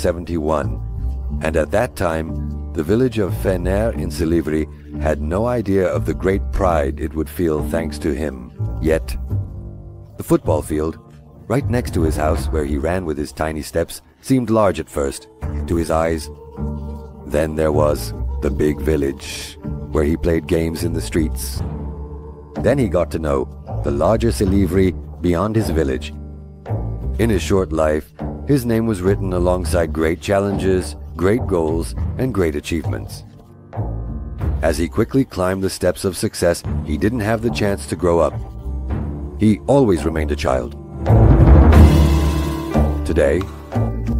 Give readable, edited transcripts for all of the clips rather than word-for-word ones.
1971, and at that time, the village of Fener in Silivri had no idea of the great pride it would feel thanks to him. Yet, the football field, right next to his house where he ran with his tiny steps, seemed large at first, to his eyes. Then there was the big village, where he played games in the streets. Then he got to know the larger Silivri beyond his village. In his short life, his name was written alongside great challenges, great goals, and great achievements. As he quickly climbed the steps of success, he didn't have the chance to grow up. He always remained a child. Today,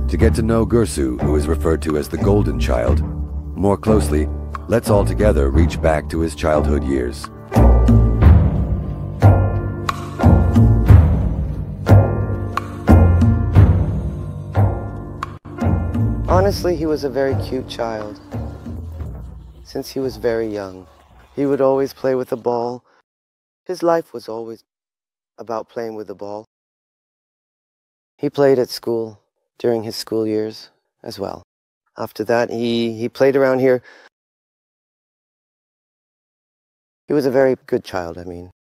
to get to know Gursu, who is referred to as the Golden Child, more closely, let's all together reach back to his childhood years. Honestly, he was a very cute child. Since he was very young, he would always play with the ball. His life was always about playing with the ball. He played at school during his school years as well. After that, he played around here. He was a very good child, I mean.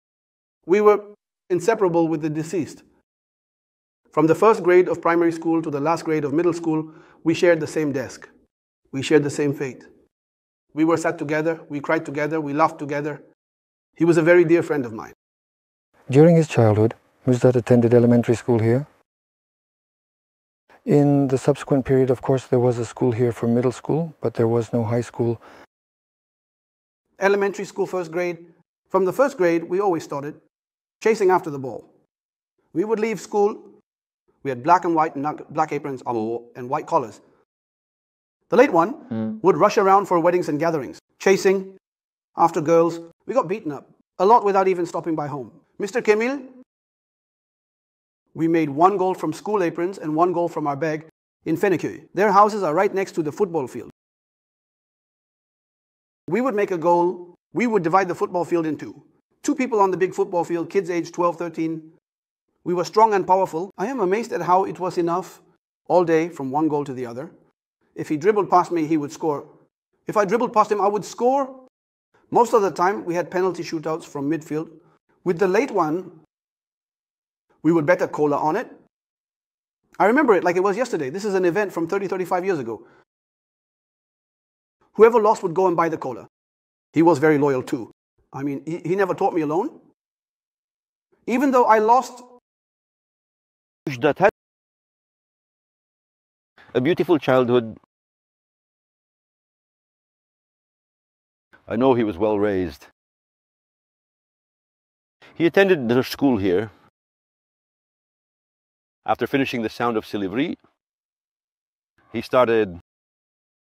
We were inseparable with the deceased. From the first grade of primary school to the last grade of middle school, we shared the same desk. We shared the same fate. We were sat together, we cried together, we laughed together. He was a very dear friend of mine. During his childhood, Müjdat attended elementary school here. In the subsequent period, of course, there was a school here for middle school, but there was no high school. Elementary school, first grade. From the first grade, we always started chasing after the ball. We would leave school. We had black and white, black aprons and white collars. The late one would rush around for weddings and gatherings, chasing after girls. We got beaten up, a lot without even stopping by home. Mr. Kemil, we made 1 goal from school aprons and 1 goal from our bag in Fenekköy. Their houses are right next to the football field. We would make a goal. We would divide the football field in two. 2 people on the big football field, kids aged 12, 13. We were strong and powerful. I am amazed at how it was enough all day from 1 goal to the other. If he dribbled past me, he would score. If I dribbled past him, I would score. Most of the time, we had penalty shootouts from midfield. With the late one, we would bet a cola on it. I remember it like it was yesterday. This is an event from 30, 35 years ago. Whoever lost would go and buy the cola. He was very loyal too. I mean, he never taught me alone. Even though I lost. Müjdat had a beautiful childhood. I know he was well raised. He attended the school here. After finishing The Sound of Silivri, he started.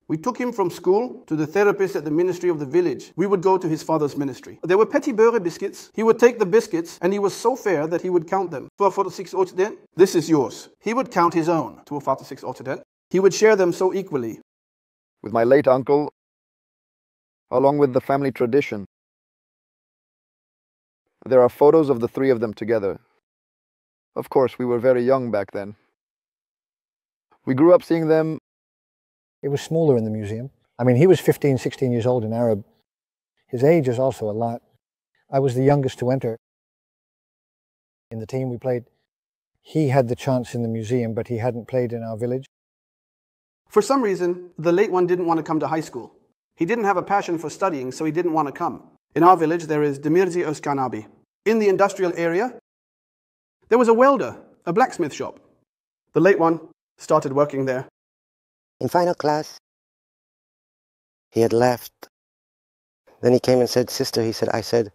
We took him from school to the therapist at the ministry of the village. We would go to his father's ministry. There were petit beurre biscuits. He would take the biscuits, and he was so fair that he would count them. 246 årtiden, this is yours. He would count his own. 246 årtiden. He would share them so equally. With my late uncle, along with the family tradition, there are photos of the 3 of them together. Of course, we were very young back then. We grew up seeing them. It was smaller in the museum. I mean, he was 15, 16 years old in Arab. His age is also a lot. I was the youngest to enter. In the team we played, he had the chance in the museum, but he hadn't played in our village. For some reason, the late one didn't want to come to high school. He didn't have a passion for studying, so he didn't want to come. In our village, there is Demirci Özkan abi. In the industrial area, there was a welder, a blacksmith shop. The late one started working there. In final class, he had left. Then he came and said, "Sister," I said,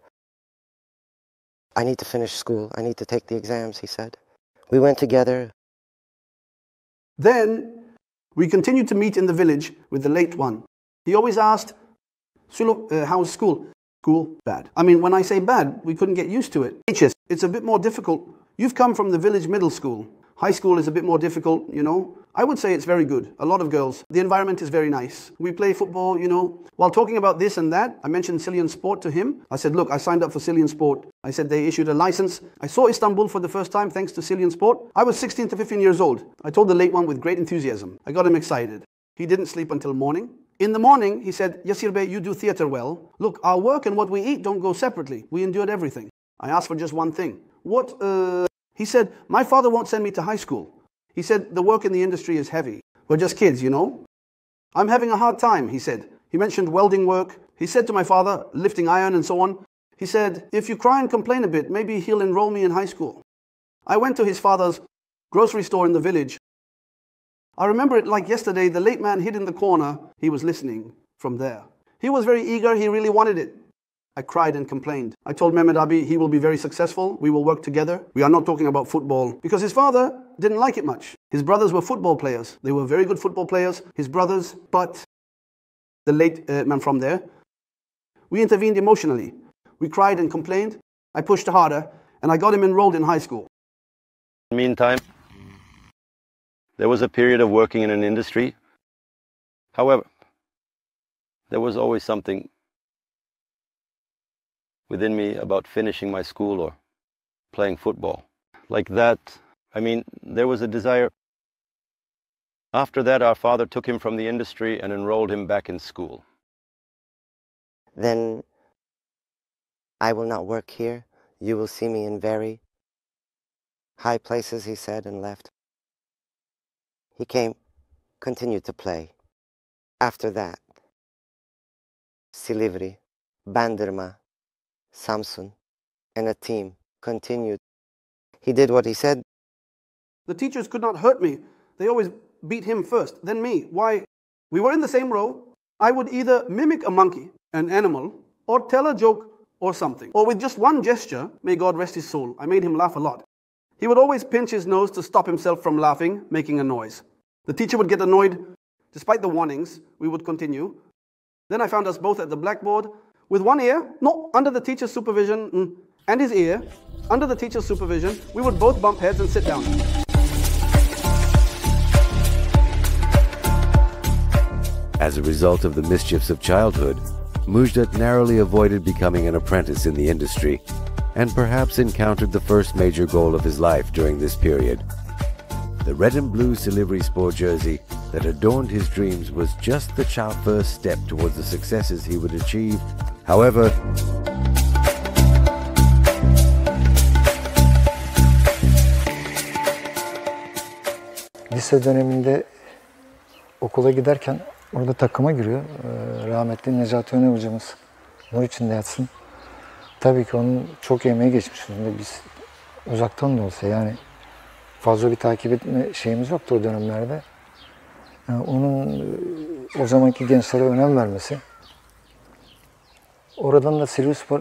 "I need to finish school. I need to take the exams," he said. We went together. Then we continued to meet in the village with the late one. He always asked, how's school? School, bad. I mean, when I say bad, we couldn't get used to it. It's a bit more difficult. You've come from the village middle school. High school is a bit more difficult, you know. I would say it's very good. A lot of girls. The environment is very nice. We play football, you know. While talking about this and that, I mentioned Cillian Sport to him. I said, look, I signed up for Cillian Sport. I said they issued a license. I saw Istanbul for the first time thanks to Cillian Sport. I was 16 to 15 years old. I told the late one with great enthusiasm. I got him excited. He didn't sleep until morning. In the morning, he said, Yasir Bey, you do theater well. Look, our work and what we eat don't go separately. We endured everything. I asked for just one thing. What, He said, my father won't send me to high school. He said, the work in the industry is heavy. We're just kids, you know. I'm having a hard time, he said. He mentioned welding work. He said to my father, lifting iron and so on. He said, if you cry and complain a bit, maybe he'll enroll me in high school. I went to his father's grocery store in the village. I remember it like yesterday. The late man hid in the corner. He was listening from there. He was very eager. He really wanted it. I cried and complained. I told Mehmet Abi he will be very successful. We will work together. We are not talking about football. Because his father didn't like it much. His brothers were football players. They were very good football players. His brothers, but the late man from there. We intervened emotionally. We cried and complained. I pushed harder and I got him enrolled in high school. Meantime, there was a period of working in an industry. However, there was always something within me about finishing my school or playing football. Like that, I mean, there was a desire. After that, our father took him from the industry and enrolled him back in school. Then I will not work here. You will see me in very high places, he said, and left. He came, continued to play. After that, Silivri, Bandırma, Samsun, and a team continued. He did what he said. The teachers could not hurt me. They always beat him first, then me. Why? We were in the same row. I would either mimic a monkey, an animal, or tell a joke or something. Or with just one gesture, may God rest his soul, I made him laugh a lot. He would always pinch his nose to stop himself from laughing, making a noise. The teacher would get annoyed. Despite the warnings, we would continue. Then I found us both at the blackboard, with one ear, no, under the teacher's supervision, and his ear, under the teacher's supervision, we would both bump heads and sit down. As a result of the mischiefs of childhood, Müjdat narrowly avoided becoming an apprentice in the industry, and perhaps encountered the first major goal of his life during this period. The red and blue Silivri Sport jersey that adorned his dreams was just the first step towards the successes he would achieve. However, lise döneminde okula giderken orada takıma giriyor. Rahmetli Necati Öner hocamız. Nur içinde yatsın. Tabii ki onun çok emeği geçmiş. Biz uzaktan da olsa yani fazla bir takip etme şeyimiz yoktu o dönemlerde. Yani onun o zamanki gençlere önem vermesi. Oradan da Silivrispor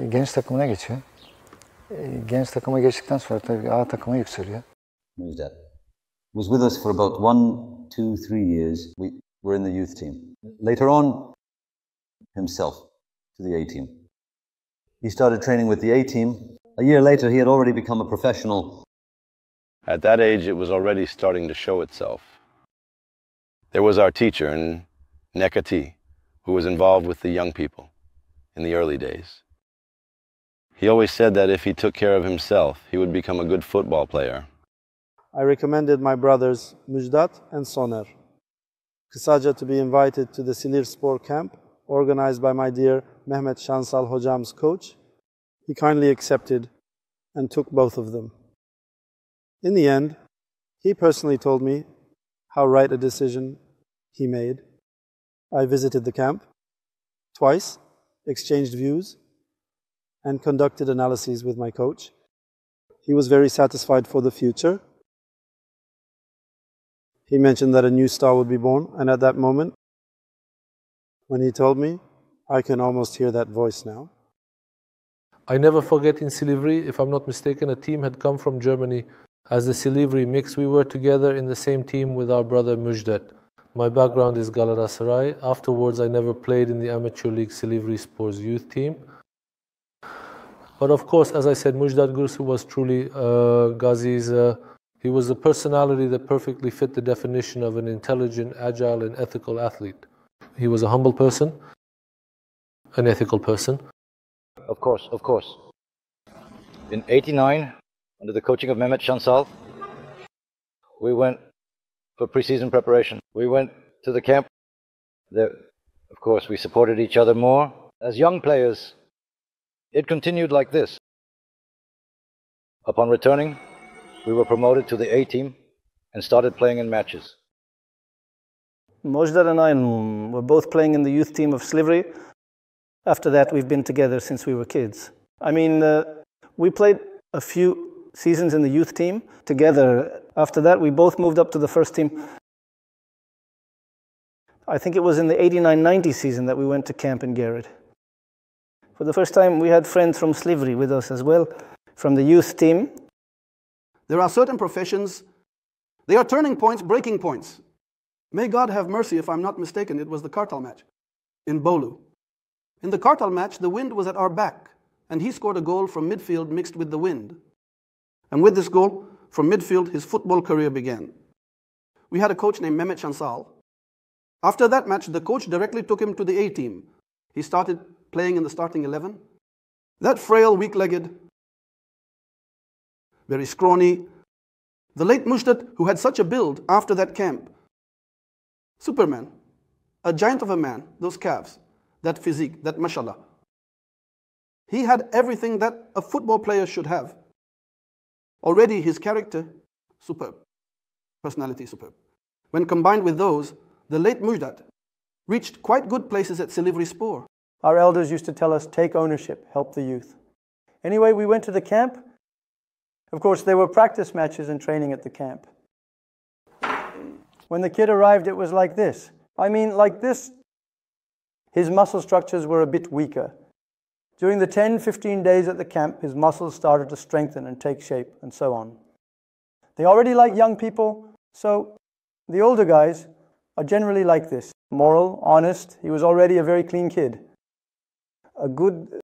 genç takımına geçiyor. Genç takıma geçtikten sonra tabii A takıma yükseliyor. Müjdat was with us for about 1, 2, 3 years. We were in the youth team. Later on, himself to the A team. He started training with the A team. A year later, he had already become a professional. At that age, it was already starting to show itself. There was our teacher in Nekati, who was involved with the young people in the early days. He always said that if he took care of himself, he would become a good football player. I recommended my brothers Müjdat and Soner, kısaca to be invited to the Silivri Sport camp organized by my dear Mehmet Şansal Hocam's coach. He kindly accepted and took both of them. In the end, he personally told me how right a decision he made. I visited the camp twice, exchanged views, and conducted analyses with my coach. He was very satisfied for the future. He mentioned that a new star would be born, and at that moment, when he told me, I can almost hear that voice now. I never forget in Silivri, if I'm not mistaken, a team had come from Germany as the Silivri mix. We were together in the same team with our brother Müjdat. My background is Galatasaray. Afterwards, I never played in the amateur league Silivri Sports youth team. But of course, as I said, Müjdat Gürsu was truly Ghazi's He was a personality that perfectly fit the definition of an intelligent, agile, and ethical athlete. He was a humble person, an ethical person. Of course, of course. In '89, under the coaching of Mehmet Şansal, we went for pre-season preparation. We went to the camp. There, of course, we supported each other more. As young players, it continued like this. Upon returning, we were promoted to the A team and started playing in matches. Mojdat and I were both playing in the youth team of Silivri. After that, we've been together since we were kids. I mean, we played a few seasons in the youth team together. After that, we both moved up to the first team. I think it was in the 89-90 season that we went to camp in Gerrit. For the first time, we had friends from Silivri with us as well, from the youth team. There are certain professions, they are turning points, breaking points. May God have mercy, if I'm not mistaken, it was the Kartal match in Bolu. In the Kartal match, the wind was at our back, and he scored a goal from midfield mixed with the wind. And with this goal, from midfield, his football career began. We had a coach named Mehmet Şansal. After that match, the coach directly took him to the A team. He started playing in the starting 11. That frail, weak-legged, very scrawny, the late Mujdat, who had such a build after that camp, Superman, a giant of a man, those calves, that physique, that mashallah. He had everything that a football player should have. Already his character, superb. Personality, superb. When combined with those, the late Mujdat reached quite good places at Silivri Spor. Our elders used to tell us, take ownership, help the youth. Anyway, we went to the camp. Of course, there were practice matches and training at the camp. When the kid arrived, it was like this. I mean, like this. His muscle structures were a bit weaker. During the 10-15 days at the camp, his muscles started to strengthen and take shape, and so on. They already like young people, so the older guys are generally like this. Moral, honest, he was already a very clean kid. A good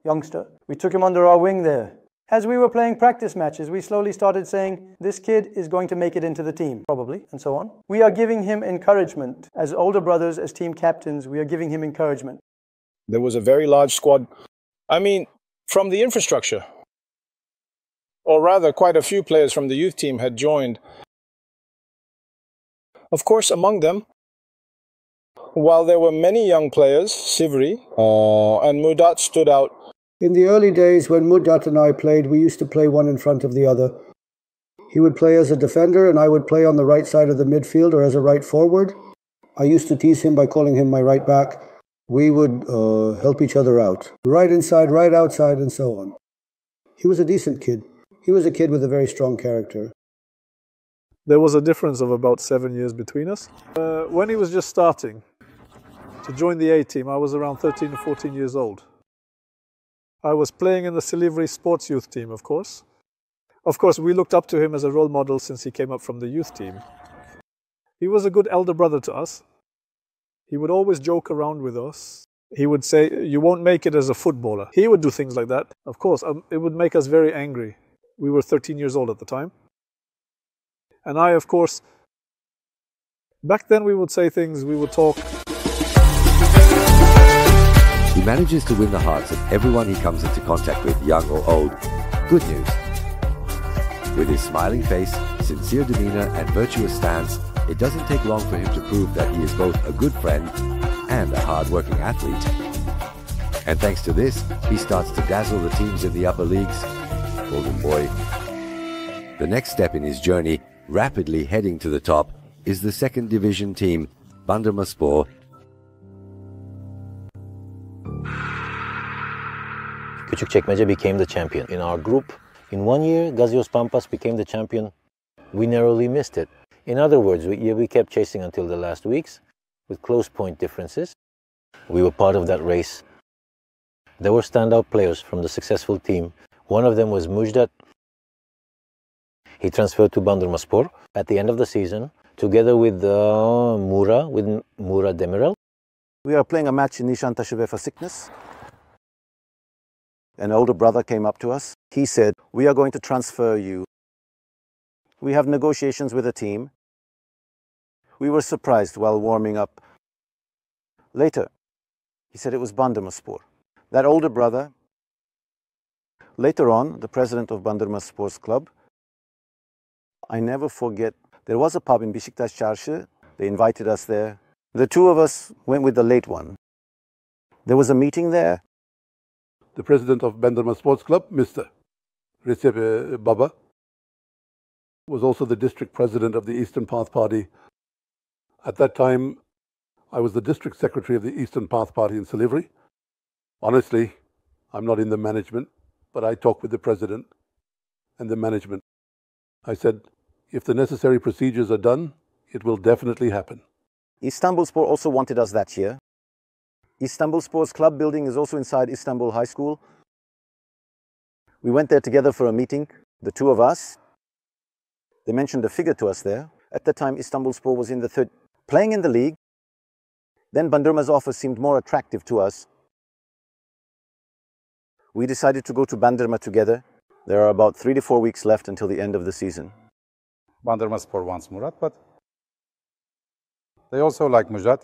youngster. We took him under our wing there. As we were playing practice matches, we slowly started saying, this kid is going to make it into the team, probably, and so on. We are giving him encouragement. As older brothers, as team captains, we are giving him encouragement. There was a very large squad. I mean, from the infrastructure. Or rather, quite a few players from the youth team had joined. Of course, among them, while there were many young players, Silivri and Mujdat stood out. In the early days when Mujdat and I played, we used to play one in front of the other. He would play as a defender and I would play on the right side of the midfield or as a right forward. I used to tease him by calling him my right back. We would help each other out. Right inside, right outside, and so on. He was a decent kid. He was a kid with a very strong character. There was a difference of about 7 years between us. When he was just starting to join the A team, I was around 13 or 14 years old. I was playing in the Silivri sports youth team, of course. Of course, we looked up to him as a role model since he came up from the youth team. He was a good elder brother to us. He would always joke around with us. He would say, you won't make it as a footballer. He would do things like that. Of course, it would make us very angry. We were 13 years old at the time. And I, of course, back then we would say things, we would talk. He manages to win the hearts of everyone he comes into contact with, young or old. Good news. With his smiling face, sincere demeanor, and virtuous stance, it doesn't take long for him to prove that he is both a good friend and a hard-working athlete. And thanks to this, he starts to dazzle the teams in the upper leagues. Golden boy. The next step in his journey, rapidly heading to the top, is the second division team, Bandırmaspor. Küçükçekmece became the champion. In our group, in 1 year, Gazios became the champion. We narrowly missed it. In other words, we kept chasing until the last weeks, with close point differences. We were part of that race. There were standout players from the successful team. One of them was Mujdat. He transferred to Bandırmaspor at the end of the season, together with Mura Demirel. We are playing a match in Nişantaşı for sickness. An older brother came up to us. He said, we are going to transfer you We have negotiations with the team. We were surprised while warming up. Later, he said it was Bandırmaspor. That older brother, later on, the president of Bandırma Sports Club, I never forget, there was a pub in Beşiktaş Çarşı. They invited us there. The two of us went with the late one. There was a meeting there. The president of Bandırma Sports Club, Mr. Recep Baba, was also the district president of the Eastern Path Party. At that time, I was the district secretary of the Eastern Path Party in Silivri. Honestly, I'm not in the management, but I talked with the president and the management. I said, if the necessary procedures are done, it will definitely happen. Istanbulspor also wanted us that year. Istanbulspor's club building is also inside Istanbul High School. We went there together for a meeting, the two of us. They mentioned a figure to us there. At the time, Istanbulspor was in the third, playing in the league. Then Bandırma's offer seemed more attractive to us. We decided to go to Bandırma together. There are about 3 to 4 weeks left until the end of the season. Bandırmaspor wants Murat, but they also like Müjdat.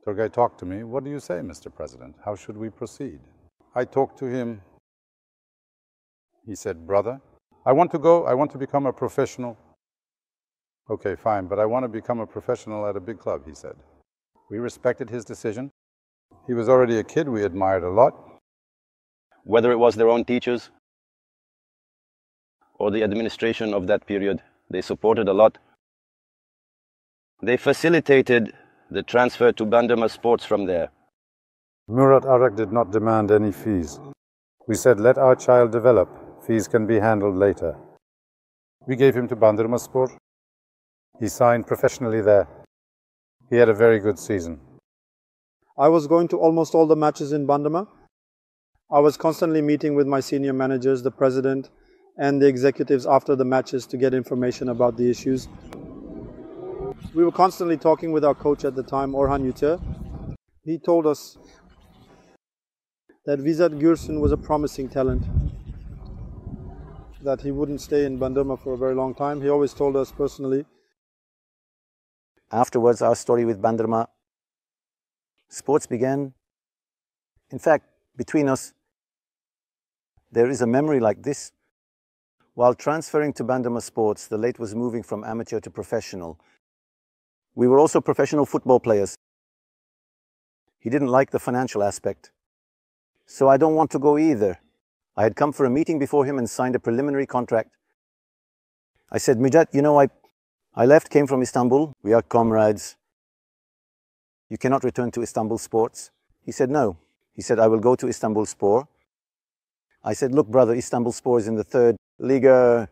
Turgay talked to me. What do you say, Mr. President? How should we proceed? I talked to him. He said, brother, I want to go. I want to become a professional. Okay, fine, but I want to become a professional at a big club, he said. We respected his decision. He was already a kid we admired a lot. Whether it was their own teachers or the administration of that period, they supported a lot. They facilitated the transfer to Bandırma Sports from there. Murat Arak did not demand any fees. We said, let our child develop. Fees can be handled later. We gave him to Bandırmaspor. He signed professionally there. He had a very good season. I was going to almost all the matches in Bandırma. I was constantly meeting with my senior managers, the president, and the executives after the matches to get information about the issues. We were constantly talking with our coach at the time, Orhan Yüce. He told us that Vizat Gürsun was a promising talent, that he wouldn't stay in Bandırma for a very long time. He always told us personally. Afterwards, our story with Bandırma, sports began. In fact, between us, there is a memory like this. While transferring to Bandırma Sports, the late was moving from amateur to professional. We were also professional football players. He didn't like the financial aspect. So I don't want to go either. I had come for a meeting before him and signed a preliminary contract. I said, Müjdat, you know, I left, came from Istanbul. We are comrades. You cannot return to Istanbul Sports. He said, no. He said, I will go to Istanbulspor. I said, look, brother, Istanbulspor is in the third Liga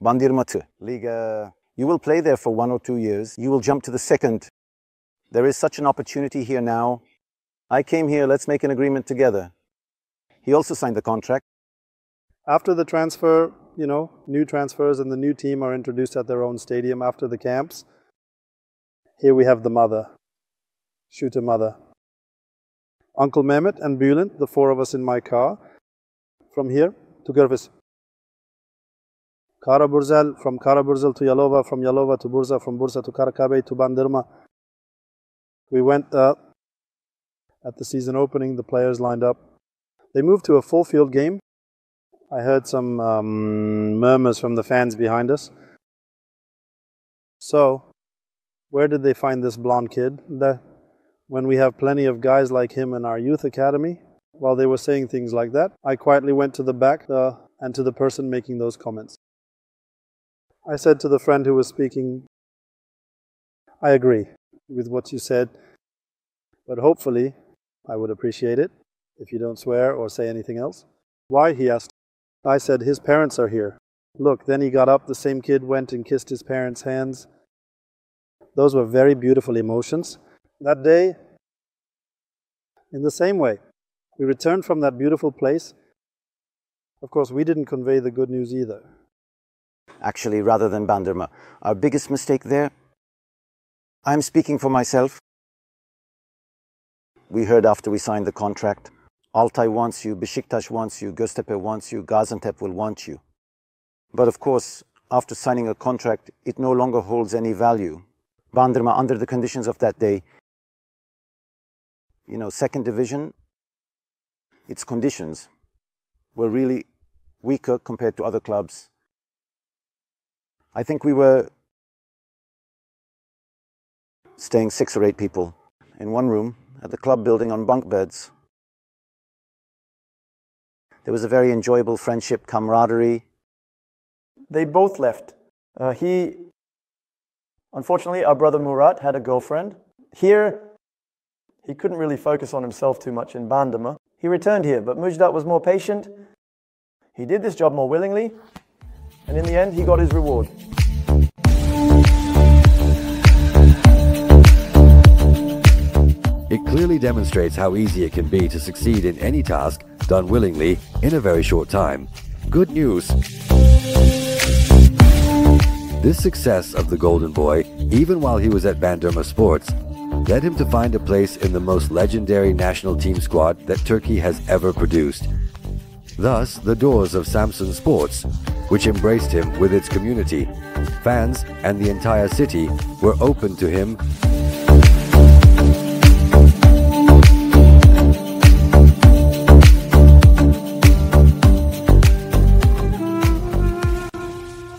Bandırma. Liga. You will play there for 1 or 2 years. You will jump to the second. There is such an opportunity here now. I came here, let's make an agreement together. He also signed the contract. After the transfer, you know, new transfers and the new team are introduced at their own stadium after the camps. Here we have the mother, shooter mother. Uncle Mehmet and Bülent, the 4 of us in my car, from here to Görves. Karaburzel, from Karaburzel to Yalova, from Yalova to Bursa, from Bursa to Karakabey to Bandırma. We went at the season opening, the players lined up. They moved to a full field game. I heard some murmurs from the fans behind us. So, where did they find this blonde kid? When we have plenty of guys like him in our youth academy, while they were saying things like that, I quietly went to the back and to the person making those comments. I said to the friend who was speaking, I agree with what you said, but hopefully I would appreciate it if you don't swear or say anything else. Why? He asked. I said, his parents are here. Look, then he got up, the same kid went and kissed his parents' hands. Those were very beautiful emotions. That day, in the same way, we returned from that beautiful place. Of course, we didn't convey the good news either. Actually, rather than Bandırma, our biggest mistake there, I'm speaking for myself. We heard after we signed the contract, Altay wants you, Beşiktaş wants you, Göztepe wants you, Gaziantep will want you. But of course, after signing a contract, it no longer holds any value. Bandırma, under the conditions of that day, second division, its conditions were really weaker compared to other clubs. I think we were staying 6 or 8 people in one room at the club building on bunk beds. There was a very enjoyable friendship, camaraderie. They both left. Unfortunately, our brother Murat had a girlfriend. Here, he couldn't really focus on himself too much in Bandırma. He returned here, but Müjdat was more patient. He did this job more willingly, and in the end, he got his reward. It clearly demonstrates how easy it can be to succeed in any task done willingly in a very short time. Good news! This success of the Golden Boy, even while he was at Bandırma Sports, led him to find a place in the most legendary national team squad that Turkey has ever produced. Thus, the doors of Samsun Sports, which embraced him with its community, fans, and the entire city, were open to him.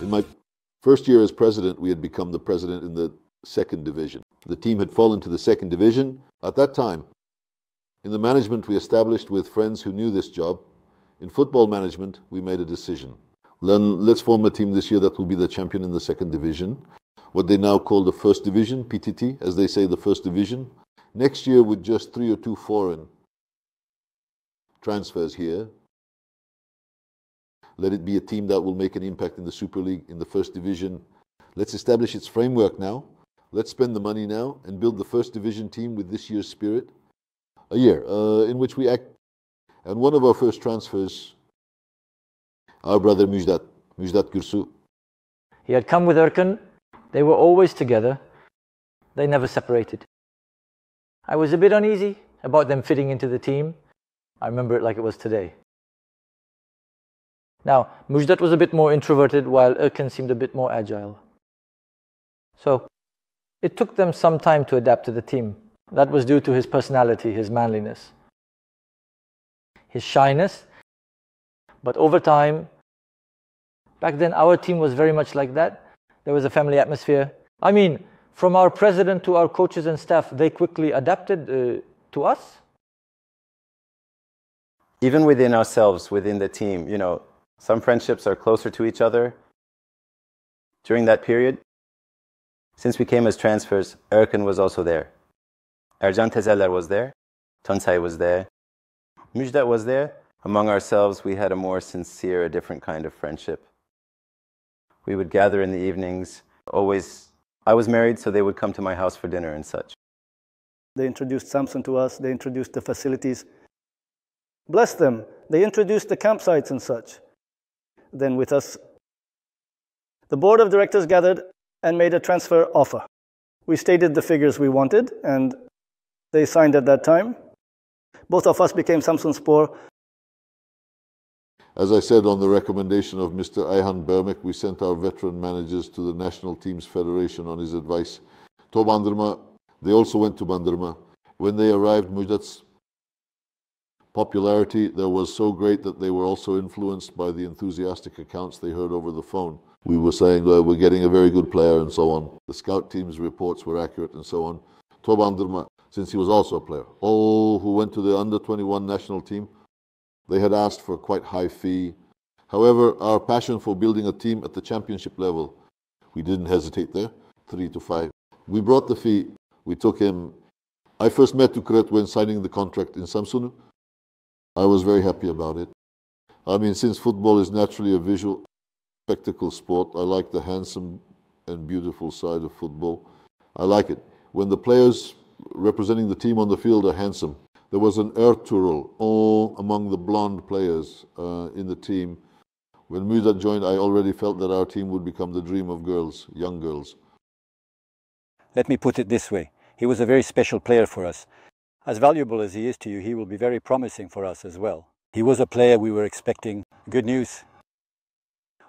In my first year as president, we had become the president in the second division. The team had fallen to the second division. At that time, in the management we established with friends who knew this job, in football management, we made a decision. Then let's form a team this year that will be the champion in the second division, what they now call the first division, PTT, as they say, the first division. Next year, with just 3 or 2 foreign transfers here, let it be a team that will make an impact in the Super League, in the first division. Let's establish its framework now. Let's spend the money now and build the first division team with this year's spirit. A year in which we act. And one of our first transfers, our brother Müjdat Gürsu. He had come with Erkan. They were always together. They never separated. I was a bit uneasy about them fitting into the team. I remember it like it was today. Now, Müjdat was a bit more introverted, while Erkan seemed a bit more agile. So, it took them some time to adapt to the team. That was due to his personality, his manliness, his shyness. But over time, back then our team was very much like that. There was a family atmosphere. I mean, from our president to our coaches and staff, they quickly adapted to us. Even within ourselves, within the team, some friendships are closer to each other. During that period, since we came as transfers, Erkan was also there. Ercan Tezeller was there. Tonsay was there. Müjdat was there. Among ourselves, we had a more sincere, a different kind of friendship. We would gather in the evenings. Always, I was married, so they would come to my house for dinner and such. They introduced Samsun to us. They introduced the facilities. Bless them. They introduced the campsites and such. Then with us, the board of directors gathered and made a transfer offer. We stated the figures we wanted, and they signed at that time. Both of us became Samsunspor. As I said, on the recommendation of Mr. Ayhan Bermek, we sent our veteran managers to the National Teams Federation on his advice. To Bandırma, they also went to Bandırma. When they arrived, Müjdat's popularity there was so great that they were also influenced by the enthusiastic accounts they heard over the phone. We were saying, we're getting a very good player and so on. The scout team's reports were accurate and so on. To Bandırma, since he was also a player, all who went to the under-21 national team, they had asked for a quite high fee. However, our passion for building a team at the championship level, we didn't hesitate there, 3 to 5. We brought the fee, we took him. I first met Ukret when signing the contract in Samsun. I was very happy about it. I mean, since football is naturally a visual spectacle sport, I like the handsome and beautiful side of football. I like it. When the players representing the team on the field are handsome. There was an Ertuğrul all among the blonde players in the team. When Müjdat joined, I already felt that our team would become the dream of girls, young girls. Let me put it this way. He was a very special player for us. As valuable as he is to you, he will be very promising for us as well. He was a player we were expecting. Good news.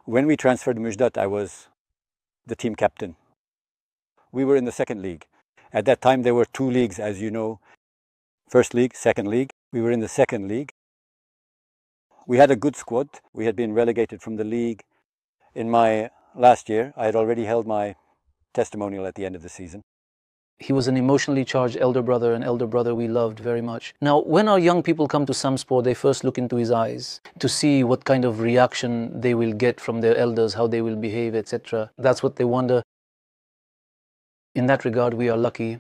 When we transferred Müjdat, I was the team captain. We were in the second league. At that time, there were two leagues, as you know. First league, second league. We were in the second league. We had a good squad. We had been relegated from the league. In my last year, I had already held my testimonial at the end of the season. He was an emotionally charged elder brother we loved very much. Now, when our young people come to Samspor, they first look into his eyes to see what kind of reaction they will get from their elders, how they will behave, etc. That's what they wonder. In that regard, we are lucky.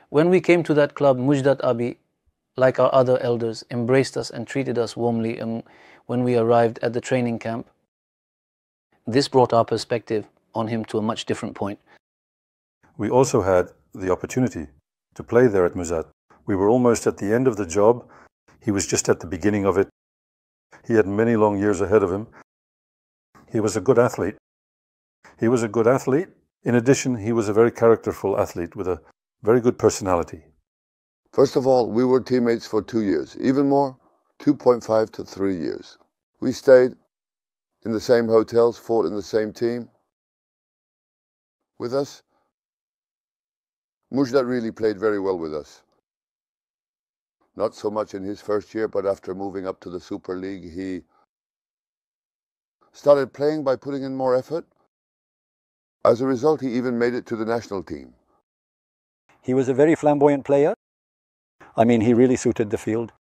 When we came to that club, Müjdat Abi, like our other elders, embraced us and treated us warmly. And when we arrived at the training camp, this brought our perspective on him to a much different point. We also had the opportunity to play there at Müjdat. We were almost at the end of the job. He was just at the beginning of it. He had many long years ahead of him. He was a good athlete. In addition, he was a very characterful athlete with a very good personality. First of all, we were teammates for 2 years. Even more, 2.5 to 3 years. We stayed in the same hotels, fought in the same team. With us, Müjdat really played very well with us. Not so much in his first year, but after moving up to the Super League, he started playing by putting in more effort. As a result, he even made it to the national team. He was a very flamboyant player. I mean, he really suited the field.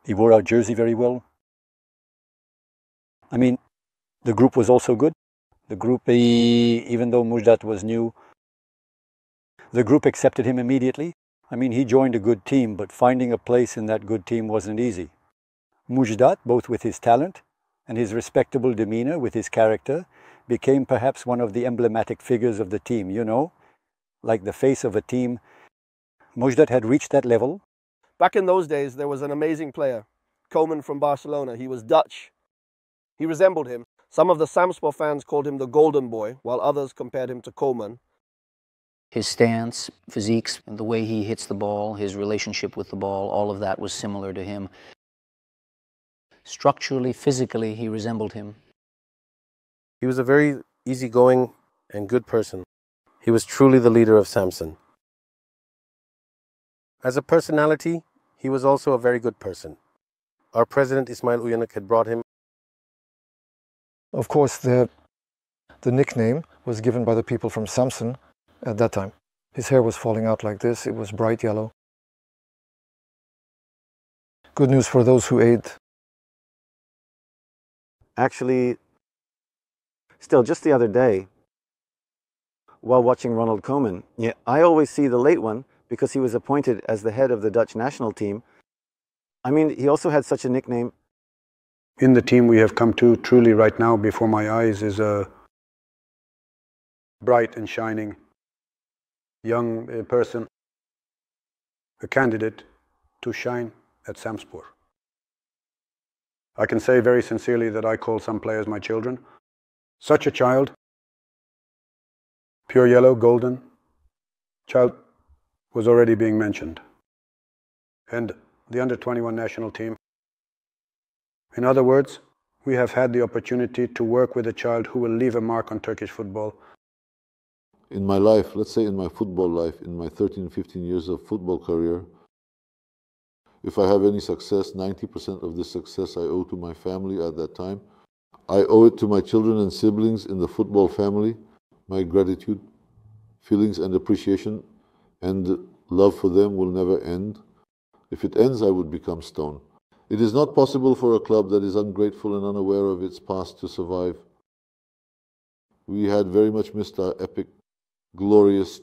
He wore our jersey very well. I mean, the group was also good. The group, even though Müjdat was new, the group accepted him immediately. I mean, he joined a good team, but finding a place in that good team wasn't easy. Müjdat, both with his talent and his respectable demeanor, with his character, became perhaps one of the emblematic figures of the team, you know, like the face of a team. Müjdat had reached that level. Back in those days, there was an amazing player, Koeman from Barcelona. He was Dutch. He resembled him. Some of the Samspor fans called him the Golden Boy, while others compared him to Koeman. His stance, physiques, and the way he hits the ball, his relationship with the ball, all of that was similar to him. Structurally, physically, he resembled him. He was a very easygoing and good person. He was truly the leader of Samsun. As a personality, he was also a very good person. Our president, Ismail Uyanık, had brought him. Of course, the nickname was given by the people from Samsun at that time. His hair was falling out like this. It was bright yellow. Good news for those who ate. Actually, still, just the other day, while watching Ronald Koeman, I always see the late one because he was appointed as the head of the Dutch national team. I mean, he also had such a nickname. In the team we have come to, truly right now before my eyes, is a bright and shining young person, a candidate to shine at Samspor. I can say very sincerely that I call some players my children. Such a child, pure yellow, golden, child was already being mentioned. And the under-21 national team. In other words, we have had the opportunity to work with a child who will leave a mark on Turkish football. In my life, let's say in my football life, in my 13, 15 years of football career, if I have any success, 90% of this success I owe to my family at that time. I owe it to my children and siblings in the football family, my gratitude, feelings and appreciation and love for them will never end. If it ends, I would become stone. It is not possible for a club that is ungrateful and unaware of its past to survive. We had very much missed our epic, glorious,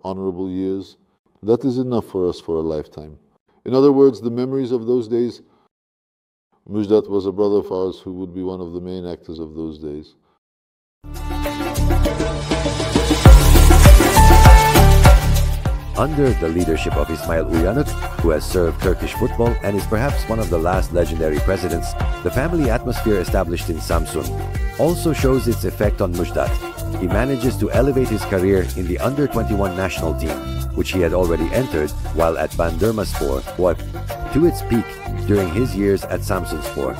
honorable years. That is enough for us for a lifetime. In other words, the memories of those days, Müjdat was a brother of ours who would be one of the main actors of those days. Under the leadership of Ismail Uyanık, who has served Turkish football and is perhaps one of the last legendary presidents, the family atmosphere established in Samsun also shows its effect on Müjdat. He manages to elevate his career in the under-21 national team, which he had already entered while at Bandırmaspor, to its peak during his years at Samsunspor.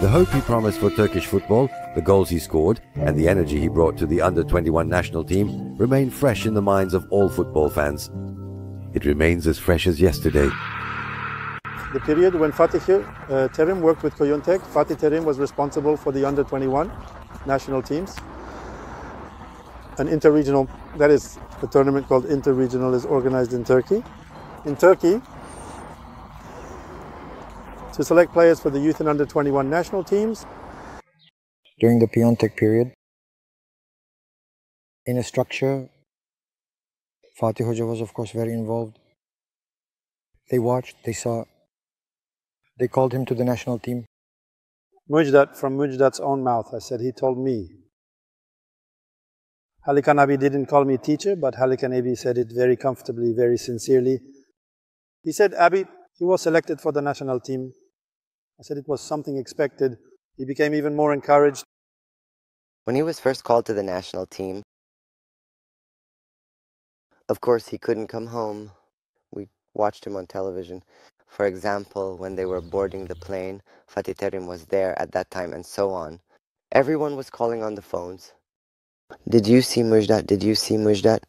The hope he promised for Turkish football, the goals he scored, and the energy he brought to the under-21 national team remain fresh in the minds of all football fans. It remains as fresh as yesterday. The period when Fatih Terim worked with Koyuntek, Fatih Terim was responsible for the under-21 national teams. An interregional, that is a tournament called interregional, is organized in Turkey. In Turkey, to select players for the youth and under-21 national teams. During the Piontek period, in a structure, Fatih Hoca was of course very involved. They watched, they saw, they called him to the national team. Mujdat, from Mujdat's own mouth, I said, he told me. Halikan Abi didn't call me teacher, but Halikan Abi said it very comfortably, very sincerely. He said, Abi, he was selected for the national team. I said it was something expected. He became even more encouraged. When he was first called to the national team, of course he couldn't come home. We watched him on television. For example, when they were boarding the plane, Fatih Terim was there at that time and so on. Everyone was calling on the phones. Did you see Mujdat? Did you see Mujdat?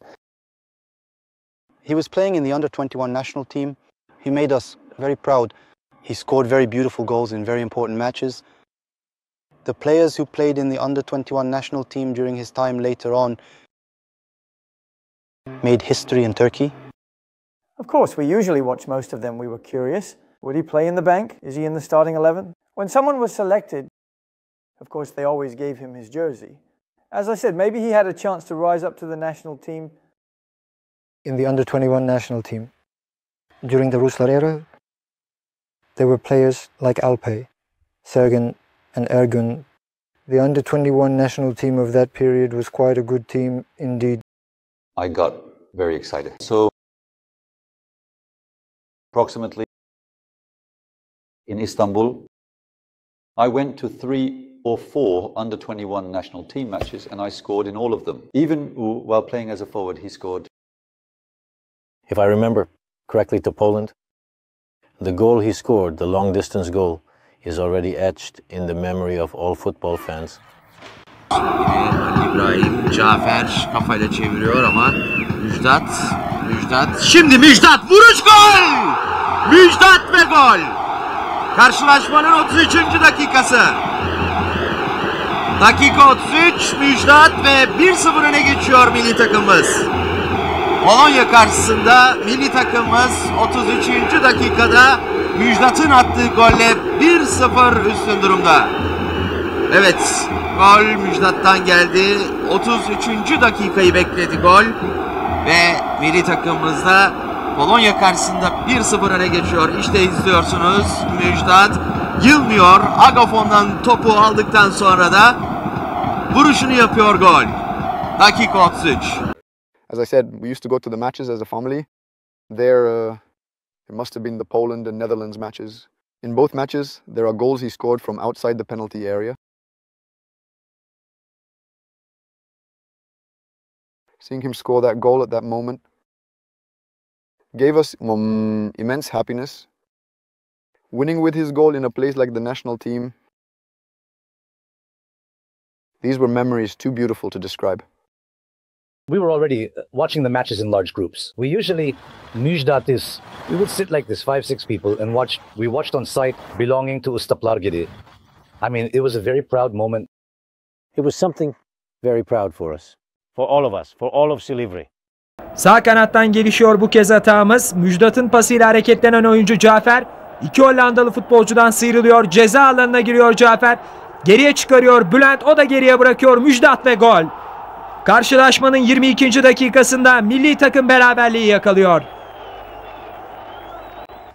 He was playing in the under-21 national team. He made us very proud. He scored very beautiful goals in very important matches. The players who played in the under-21 national team during his time later on made history in Turkey. Of course, we usually watch most of them. We were curious. Would he play in the bank? Is he in the starting 11? When someone was selected, of course, they always gave him his jersey. As I said, maybe he had a chance to rise up to the national team. In the under-21 national team, during the Ruslar era, there were players like Alpay, Sergen and Ergun. The under-21 national team of that period was quite a good team indeed. I got very excited. So, approximately in Istanbul, I went to 3 or 4 under-21 national team matches and I scored in all of them. Even while playing as a forward, he scored. If I remember correctly to Poland, the goal he scored, the long-distance goal, is already etched in the memory of all football fans. İbrahim, Cafer kafayla çeviriyor ama Müjdat. Şimdi Müjdat vuruş gol! Müjdat ve gol! Karşılaşmanın 33. dakikası. Dakika 33, Müjdat ve 1-0 öne geçiyor milli takımımız. Polonya karşısında milli takımımız 33. dakikada Müjdat'ın attığı golle 1-0 üstün durumda. Evet, gol Müjdat'tan geldi. 33. dakikayı bekledi gol. Ve milli takımımızda Polonya karşısında 1-0 öne geçiyor. İşte izliyorsunuz Müjdat yılmıyor. Agafon'dan topu aldıktan sonra da vuruşunu yapıyor gol. Dakika 33. As I said, we used to go to the matches as a family. There, it must have been the Poland and Netherlands matches. In both matches, there are goals he scored from outside the penalty area. Seeing him score that goal at that moment gave us immense happiness. Winning with his goal in a place like the national team, these were memories too beautiful to describe. We were already watching the matches in large groups. We usually, we would sit like this, 5-6 people, and we watched on site belonging to Ustaplargidi. I mean, it was a very proud moment. It was something very proud for us, for all of us, for all of Silivri. Sağ kanattan gelişiyor bu kez atağımız. Müjdat'ın pasıyla hareketlenen oyuncu Cafer. 2 Hollandalı futbolcudan sıyrılıyor. Ceza alanına giriyor Cafer. Geriye çıkarıyor Bülent. O da geriye bırakıyor. Müjdat ve gol. Karşılaşmanın 22. dakikasında milli takım beraberliği yakalıyor.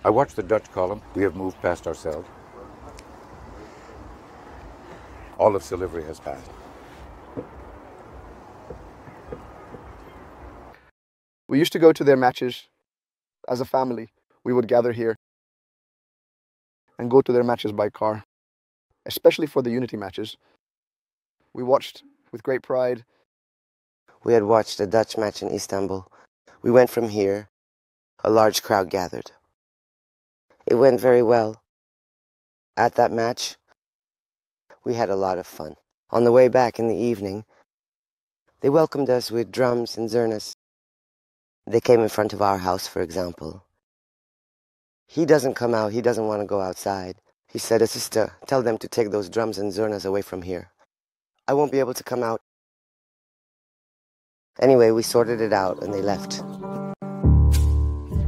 I watched the Dutch column. We have moved past ourselves. All of Silivri has passed. We used to go to their matches as a family. We would gather here and go to their matches by car, especially for the unity matches. We watched with great pride. We had watched a Dutch match in Istanbul. We went from here. A large crowd gathered. It went very well. At that match, We had a lot of fun. On the way back in the evening, they welcomed us with drums and zurnas. They came in front of our house, for example. He doesn't come out, he doesn't want to go outside. He said, "Sister, tell them to take those drums and zurnas away from here. I won't be able to come out." Anyway, we sorted it out and they left.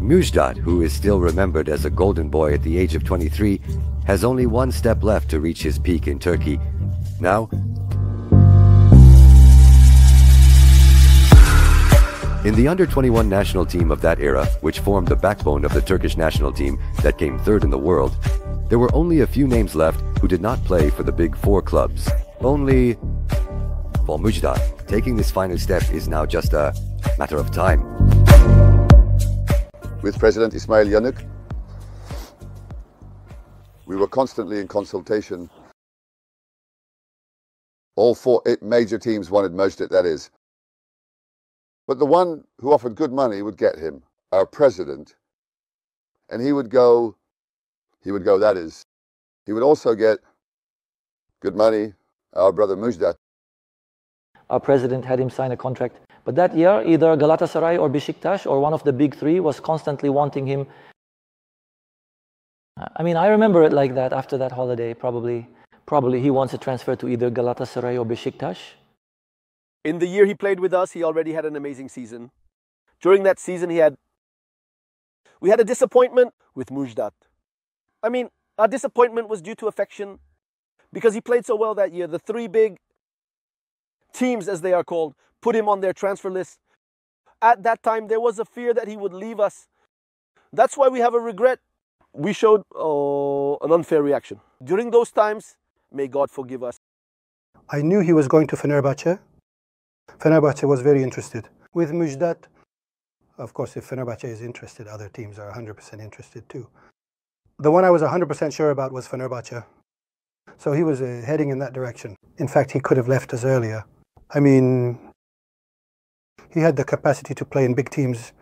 Müjdat, who is still remembered as a golden boy at the age of 23, has only one step left to reach his peak in Turkey. Now, in the under-21 national team of that era, which formed the backbone of the Turkish national team that came third in the world, there were only a few names left who did not play for the big four clubs. Only for Müjdat, taking this final step is now just a matter of time. With President İsmail Yanık, we were constantly in consultation. All eight major teams wanted Müjdat, that is. But the one who offered good money would get him, our president. And he would go, that is. He would also get good money, our brother Müjdat. Our president had him sign a contract. But that year, either Galatasaray or Beşiktaş or one of the big three was constantly wanting him. I mean, I remember it like that after that holiday, probably he wants to transfer to either Galatasaray or Beşiktaş. In the year he played with us, he already had an amazing season. During that season, we had a disappointment with Müjdat. I mean, our disappointment was due to affection because he played so well that year. The three big teams, as they are called, put him on their transfer list. At that time, there was a fear that he would leave us. That's why we have a regret. We showed an unfair reaction. During those times, may God forgive us. I knew he was going to Fenerbahçe. Fenerbahçe was very interested. With Müjdat, of course, if Fenerbahçe is interested, other teams are 100% interested too. The one I was 100% sure about was Fenerbahçe. So he was heading in that direction. In fact, he could have left us earlier. I mean, he had the capacity to play in big teams.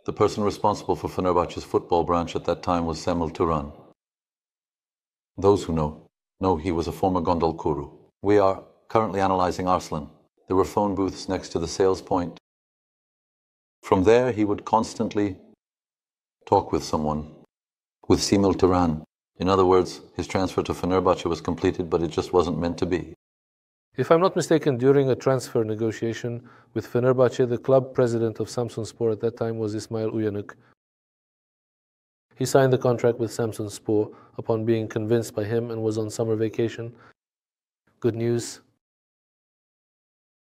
The person responsible for Fenerbahçe's football branch at that time was Semil Turan. Those who know he was a former gondol kuru. We are currently analyzing Arslan. There were phone booths next to the sales point. From there, he would constantly talk with someone, with Semil Turan. In other words, his transfer to Fenerbahçe was completed, but it just wasn't meant to be. If I'm not mistaken, during a transfer negotiation with Fenerbahçe, the club president of Samsunspor at that time was İsmail Uyanık. He signed the contract with Samsunspor upon being convinced by him and was on summer vacation. Good news.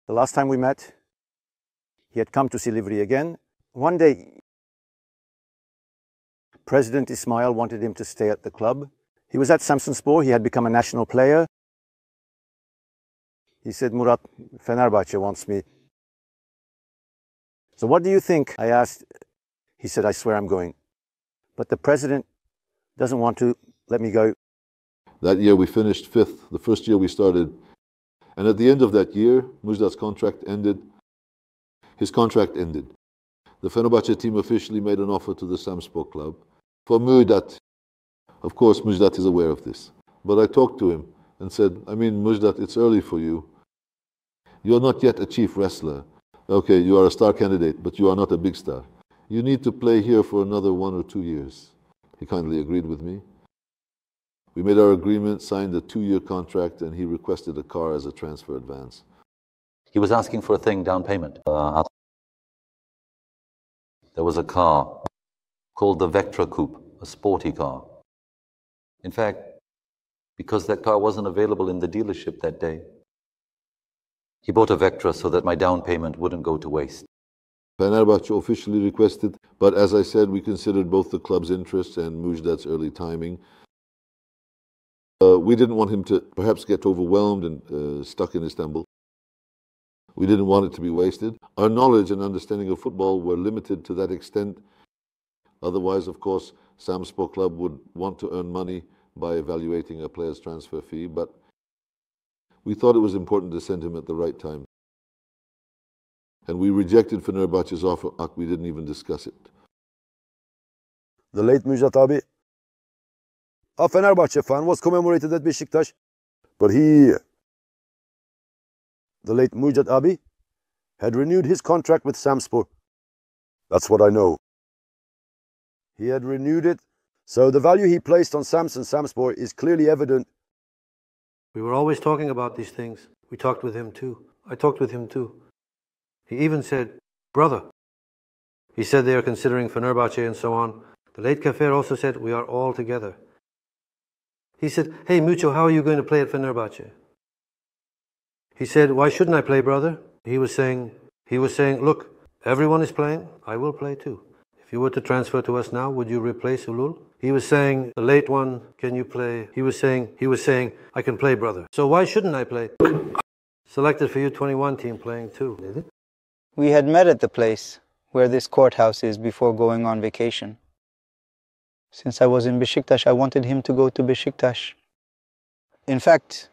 The last time we met, he had come to Silivri again. One day, President Ismail wanted him to stay at the club. He was at Samsunspor, he had become a national player. He said, "Murat, Fenerbahçe wants me." "So what do you think?" I asked. He said, "I swear I'm going." But the president doesn't want to let me go. That year we finished 5th, the first year we started. And at the end of that year, Müjdat's contract ended. His contract ended. The Fenerbahçe team officially made an offer to the Samspor club for Müjdat. Of course, Müjdat is aware of this. But I talked to him and said, Müjdat, it's early for you. You're not yet a chief wrestler. Okay, you are a star candidate, but you are not a big star. You need to play here for another 1 or 2 years. He kindly agreed with me. We made our agreement, signed a 2-year contract, and he requested a car as a transfer advance. He was asking for a thing, down payment. There was a car called the Vectra Coupe, a sporty car. In fact, because that car wasn't available in the dealership that day, he bought a Vectra so that my down payment wouldn't go to waste. Fenerbahçe officially requested, but as I said, we considered both the club's interests and Müjdat's early timing. We didn't want him to perhaps get overwhelmed and stuck in Istanbul. We didn't want it to be wasted. Our knowledge and understanding of football were limited to that extent. Otherwise, of course, Samspor Club would want to earn money by evaluating a player's transfer fee, but we thought it was important to send him at the right time. And we rejected Fenerbahçe's offer. We didn't even discuss it. The late Müjdat abi, a Fenerbahçe fan, was commemorated at Beşiktaş But the late Müjdat abi, had renewed his contract with Samspor. That's what I know. He had renewed it, so the value he placed on Samspor is clearly evident. We were always talking about these things. We talked with him too. I talked with him too. He even said, brother. He said they are considering Fenerbahce and so on. The late Kafer also said, we are all together. He said, hey Mucho, how are you going to play at Fenerbahce? He said, why shouldn't I play, brother? He was saying, look, everyone is playing, I will play too. If you were to transfer to us now, would you replace Ulul? He was saying, the late one, can you play? He was saying, I can play, brother. So why shouldn't I play? Selected for U21 team playing too. Did it? We had met at the place where this courthouse is before going on vacation. Since I was in Beşiktaş, I wanted him to go to Beşiktaş. In fact,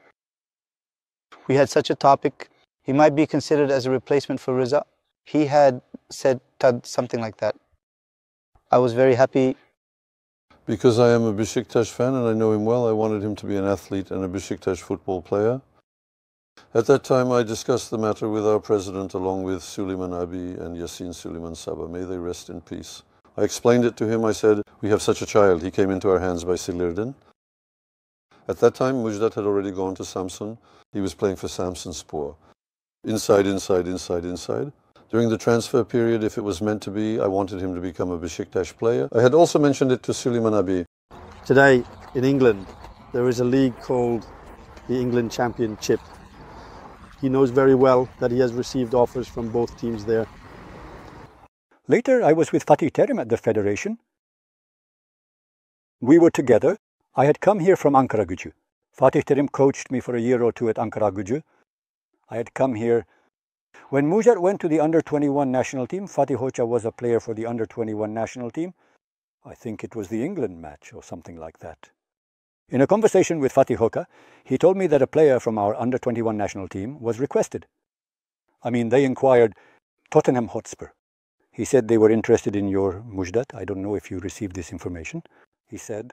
we had such a topic. He might be considered as a replacement for Rıza. He had said something like that. I was very happy. Because I am a Beşiktaş fan and I know him well, I wanted him to be an athlete and a Beşiktaş football player. At that time, I discussed the matter with our president along with Süleyman Abi and Yasin Süleyman Saba. May they rest in peace. I explained it to him. I said, we have such a child. He came into our hands by Silivri. At that time, Müjdat had already gone to Samsun. He was playing for Samsunspor. Inside. During the transfer period, if it was meant to be, I wanted him to become a Beşiktaş player. I had also mentioned it to Süleyman Abi. Today, in England, there is a league called the England Championship. He knows very well that he has received offers from both teams there. Later, I was with Fatih Terim at the Federation. We were together. I had come here from Ankaragücü. Fatih Terim coached me for a year or two at Ankaragücü. I had come here. When Müjdat went to the under-21 national team, Fatih Hoca was a player for the under-21 national team. I think it was the England match or something like that. In a conversation with Fatih Hoca, he told me that a player from our under-21 national team was requested. They inquired, Tottenham Hotspur. He said they were interested in your Müjdat. I don't know if you received this information, he said.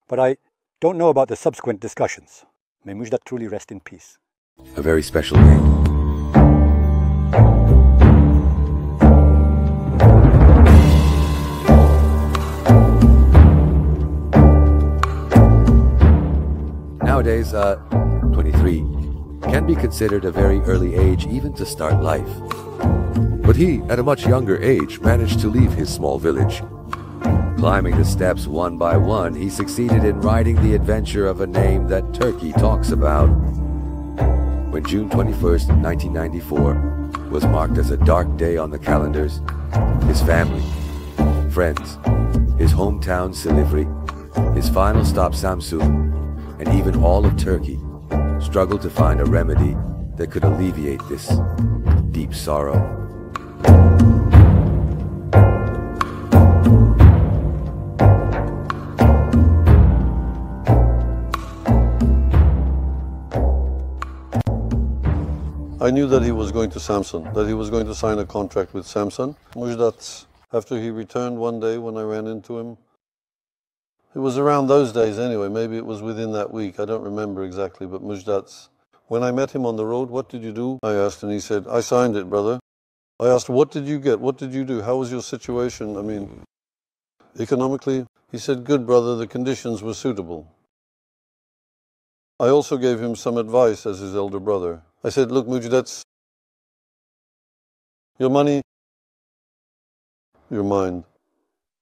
But I don't know about the subsequent discussions. May Müjdat truly rest in peace. A very special game. Nowadays, 23 can be considered a very early age even to start life. But he, at a much younger age, managed to leave his small village. Climbing the steps one by one, he succeeded in writing the adventure of a name that Turkey talks about. When June 21st, 1994 was marked as a dark day on the calendars, his family, friends, his hometown Silivri, his final stop Samsun, and even all of Turkey struggled to find a remedy that could alleviate this deep sorrow. I knew that he was going to Samsun, that he was going to sign a contract with Samsun. Müjdat, after he returned one day when I ran into him, it was around those days anyway, maybe it was within that week, I don't remember exactly, but Müjdat, when I met him on the road, what did you do? I asked, and he said, I signed it, brother. I asked, what did you get? What did you do? How was your situation? Economically? He said, good, brother, the conditions were suitable. I also gave him some advice as his elder brother. I said, look, Müjdat, your money, your mind,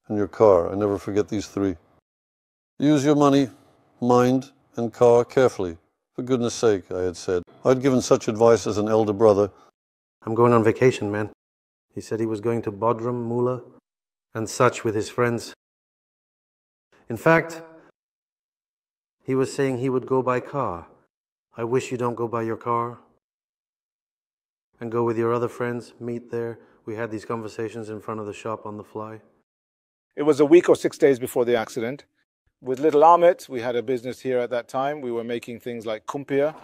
and your car. I never forget these three. Use your money, mind, and car carefully. For goodness sake, I had said. I'd given such advice as an elder brother. I'm going on vacation, man. He said he was going to Bodrum, Muğla, and such with his friends. In fact, he was saying he would go by car. I wish you don't go by your car. And go with your other friends, meet there. We had these conversations in front of the shop on the fly. It was a week or 6 days before the accident. With little Ahmet, we had a business here at that time. We were making things like kumpir.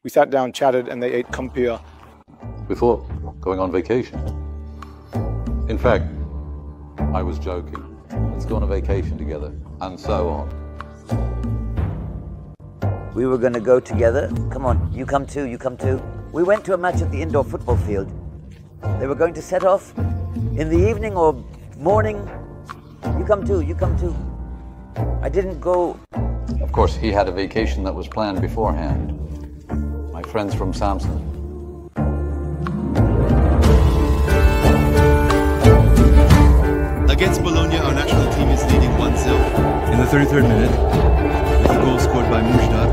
We sat down, chatted, and they ate kumpir. Before going on vacation. In fact, I was joking. Let's go on a vacation together, and so on. We were going to go together. Come on, you come too, you come too. We went to a match at the indoor football field. They were going to set off in the evening or morning. You come too, you come too. I didn't go. Of course, he had a vacation that was planned beforehand. My friends from Samsun. Against Bologna, our national team is leading 1-0 in the 33rd minute with a goal scored by Mujdat.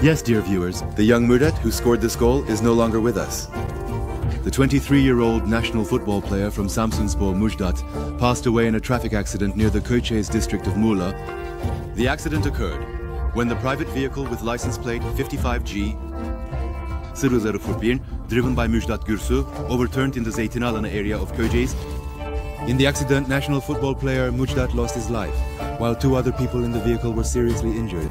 Yes, dear viewers, the young Mujdat who scored this goal is no longer with us. The 23-year-old national football player from Samsunspor, Mujdat, passed away in a traffic accident near the Köyceğiz district of Muğla. The accident occurred when the private vehicle with license plate 55G Sırrıları 41, driven by Mujdat Gürsu, overturned in the Zeytinalanı area of Köyceğiz. In the accident, national football player Mujdat lost his life, while 2 other people in the vehicle were seriously injured.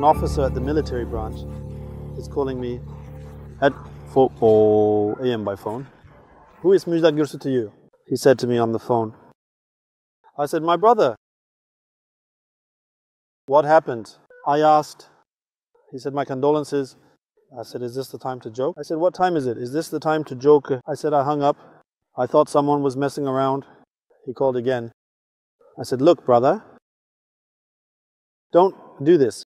Officer at the military branch is calling me at 4 a.m. by phone. Who is Mujdat Gürsu to you? He said to me on the phone. I said, my brother. What happened? I asked. He said, my condolences. I said, is this the time to joke? I said, what time is it? Is this the time to joke? I said, I hung up. I thought someone was messing around. He called again. I said, look, brother, don't do this.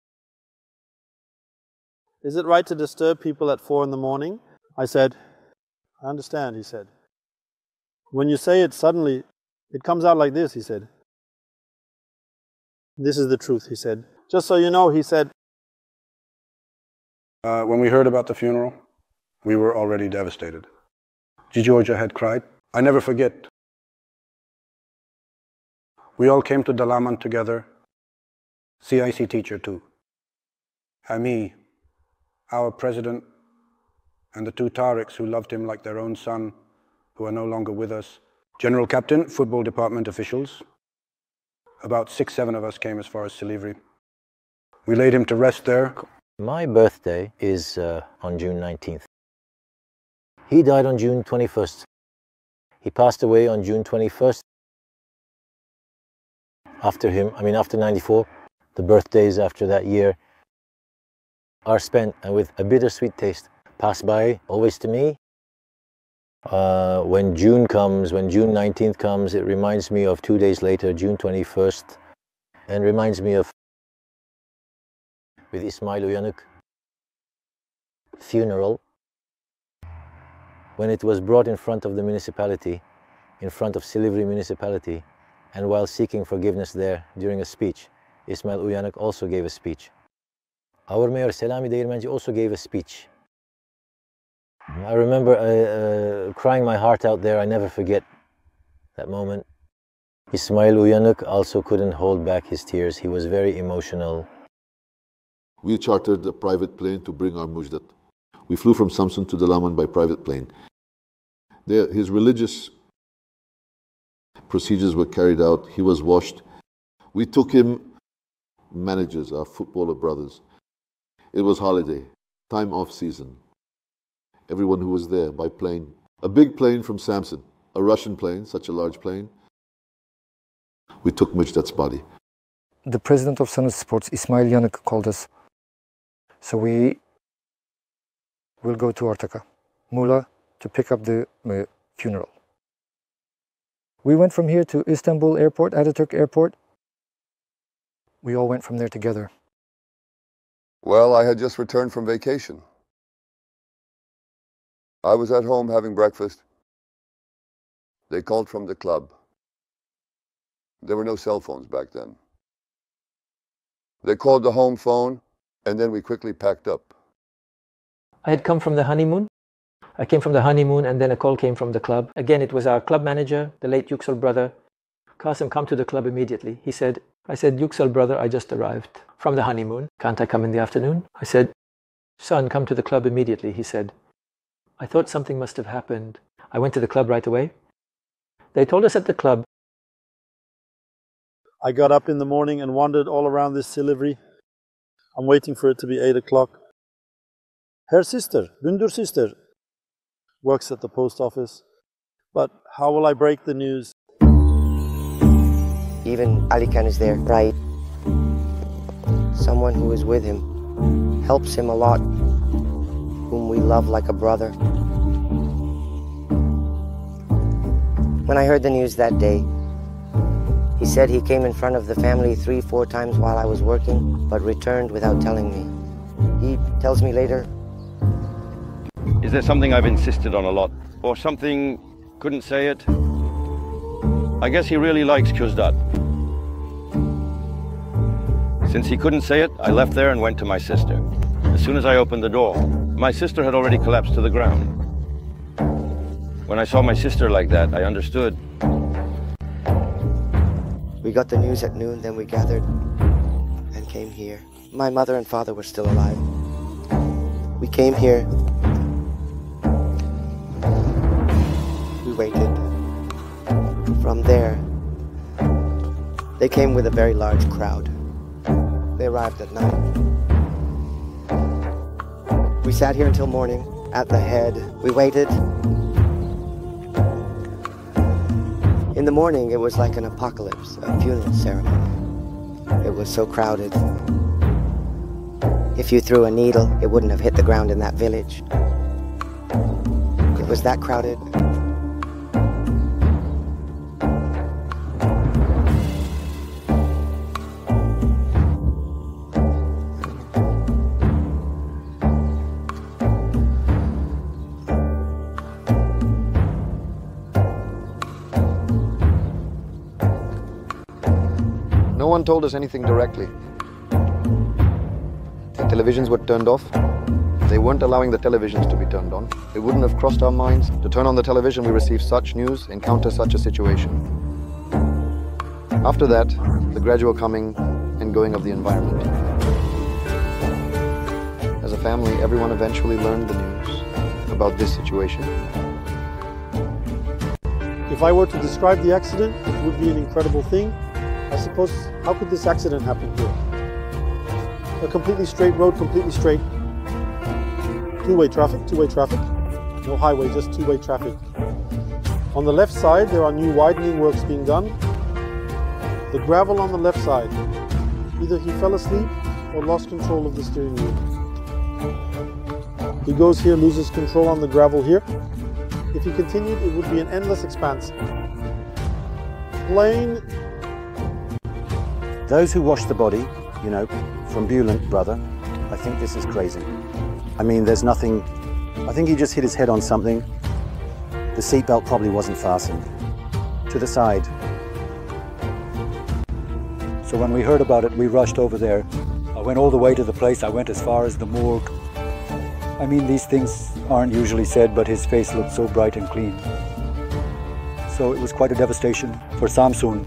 Is it right to disturb people at 4 in the morning? I said, I understand, he said. When you say it suddenly, it comes out like this, he said. This is the truth, he said. Just so you know, he said. When we heard about the funeral, we were already devastated. Georgia had cried. I never forget. We all came to Dalaman together. CIC teacher too. Emeği, our president, and the 2 Tariqs who loved him like their own son, who are no longer with us. General captain, football department officials. About 6-7 of us came as far as Silivri. We laid him to rest there. My birthday is on June 19th. He died on June 21st. He passed away on June 21st. After 94, the birthdays after that year are spent with a bittersweet taste. Pass by, always to me. When June comes, when June 19th comes, it reminds me of 2 days later, June 21st, and reminds me of with İsmail Uyanık funeral, when it was brought in front of the municipality, in front of Silivri municipality, and while seeking forgiveness there during a speech, İsmail Uyanık also gave a speech. Our mayor Selami Değirmenci also gave a speech. I remember crying my heart out there. I never forget that moment. İsmail Uyanık also couldn't hold back his tears. He was very emotional. We chartered a private plane to bring our Mujdat. We flew from Samsun to Dalaman by private plane. There, his religious procedures were carried out. He was washed. We took him, managers, our footballer brothers. It was holiday, time off season. Everyone who was there by plane. A big plane from Samsun, a Russian plane, such a large plane. We took Mujdat's body. The president of Sanat Sports, İsmail Uyanık, called us. So we will go to Ortaca, Muğla, to pick up the funeral. We went from here to Istanbul Airport, Ataturk Airport. We all went from there together. Well, I had just returned from vacation. I was at home having breakfast. They called from the club. There were no cell phones back then. They called the home phone, and then we quickly packed up. I had come from the honeymoon. I came from the honeymoon, and then a call came from the club. Again, it was our club manager, the late Yüksel brother. Kasım, come to the club immediately. He said, I said, Yüksel brother, I just arrived. from the honeymoon. Can't I come in the afternoon? I said, son, come to the club immediately. He said, I thought something must have happened. I went to the club right away. They told us at the club. I got up in the morning and wandered all around this Silivri. I'm waiting for it to be 8 o'clock. Her sister, Gündür sister, works at the post office. But how will I break the news? Even Alikan is there, right? Someone who is with him, helps him a lot, whom we love like a brother. When I heard the news that day, he said he came in front of the family 3-4 times while I was working, but returned without telling me. He tells me later. Is there something I've insisted on a lot? Or something, couldn't say it? I guess he really likes Kuzdat. Since he couldn't say it, I left there and went to my sister. As soon as I opened the door, my sister had already collapsed to the ground. When I saw my sister like that, I understood. We got the news at noon, then we gathered and came here. My mother and father were still alive. We came here. We waited. From there, they came with a very large crowd. They arrived at night. We sat here until morning, at the head. We waited. In the morning, it was like an apocalypse, a funeral ceremony. It was so crowded. If you threw a needle, it wouldn't have hit the ground in that village. It was that crowded. No one told us anything directly. The televisions were turned off. They weren't allowing the televisions to be turned on. It wouldn't have crossed our minds to turn on the television, we receive such news, encounter such a situation. After that, the gradual coming and going of the environment. As a family, everyone eventually learned the news about this situation. If I were to describe the accident, it would be an incredible thing. I suppose, how could this accident happen here? A completely straight road, completely straight. Two-way traffic. No highway, just two-way traffic. On the left side, there are new widening works being done. The gravel on the left side. Either he fell asleep or lost control of the steering wheel. He goes here, loses control on the gravel here. If he continued, it would be an endless expanse. Plain. Those who wash the body, you know, from Bulent, brother, I think this is crazy. I mean, there's nothing. I think he just hit his head on something. The seatbelt probably wasn't fastened. To the side. So when we heard about it, we rushed over there. I went all the way to the place. I went as far as the morgue. I mean, these things aren't usually said, but his face looked so bright and clean. So it was quite a devastation for Samsun.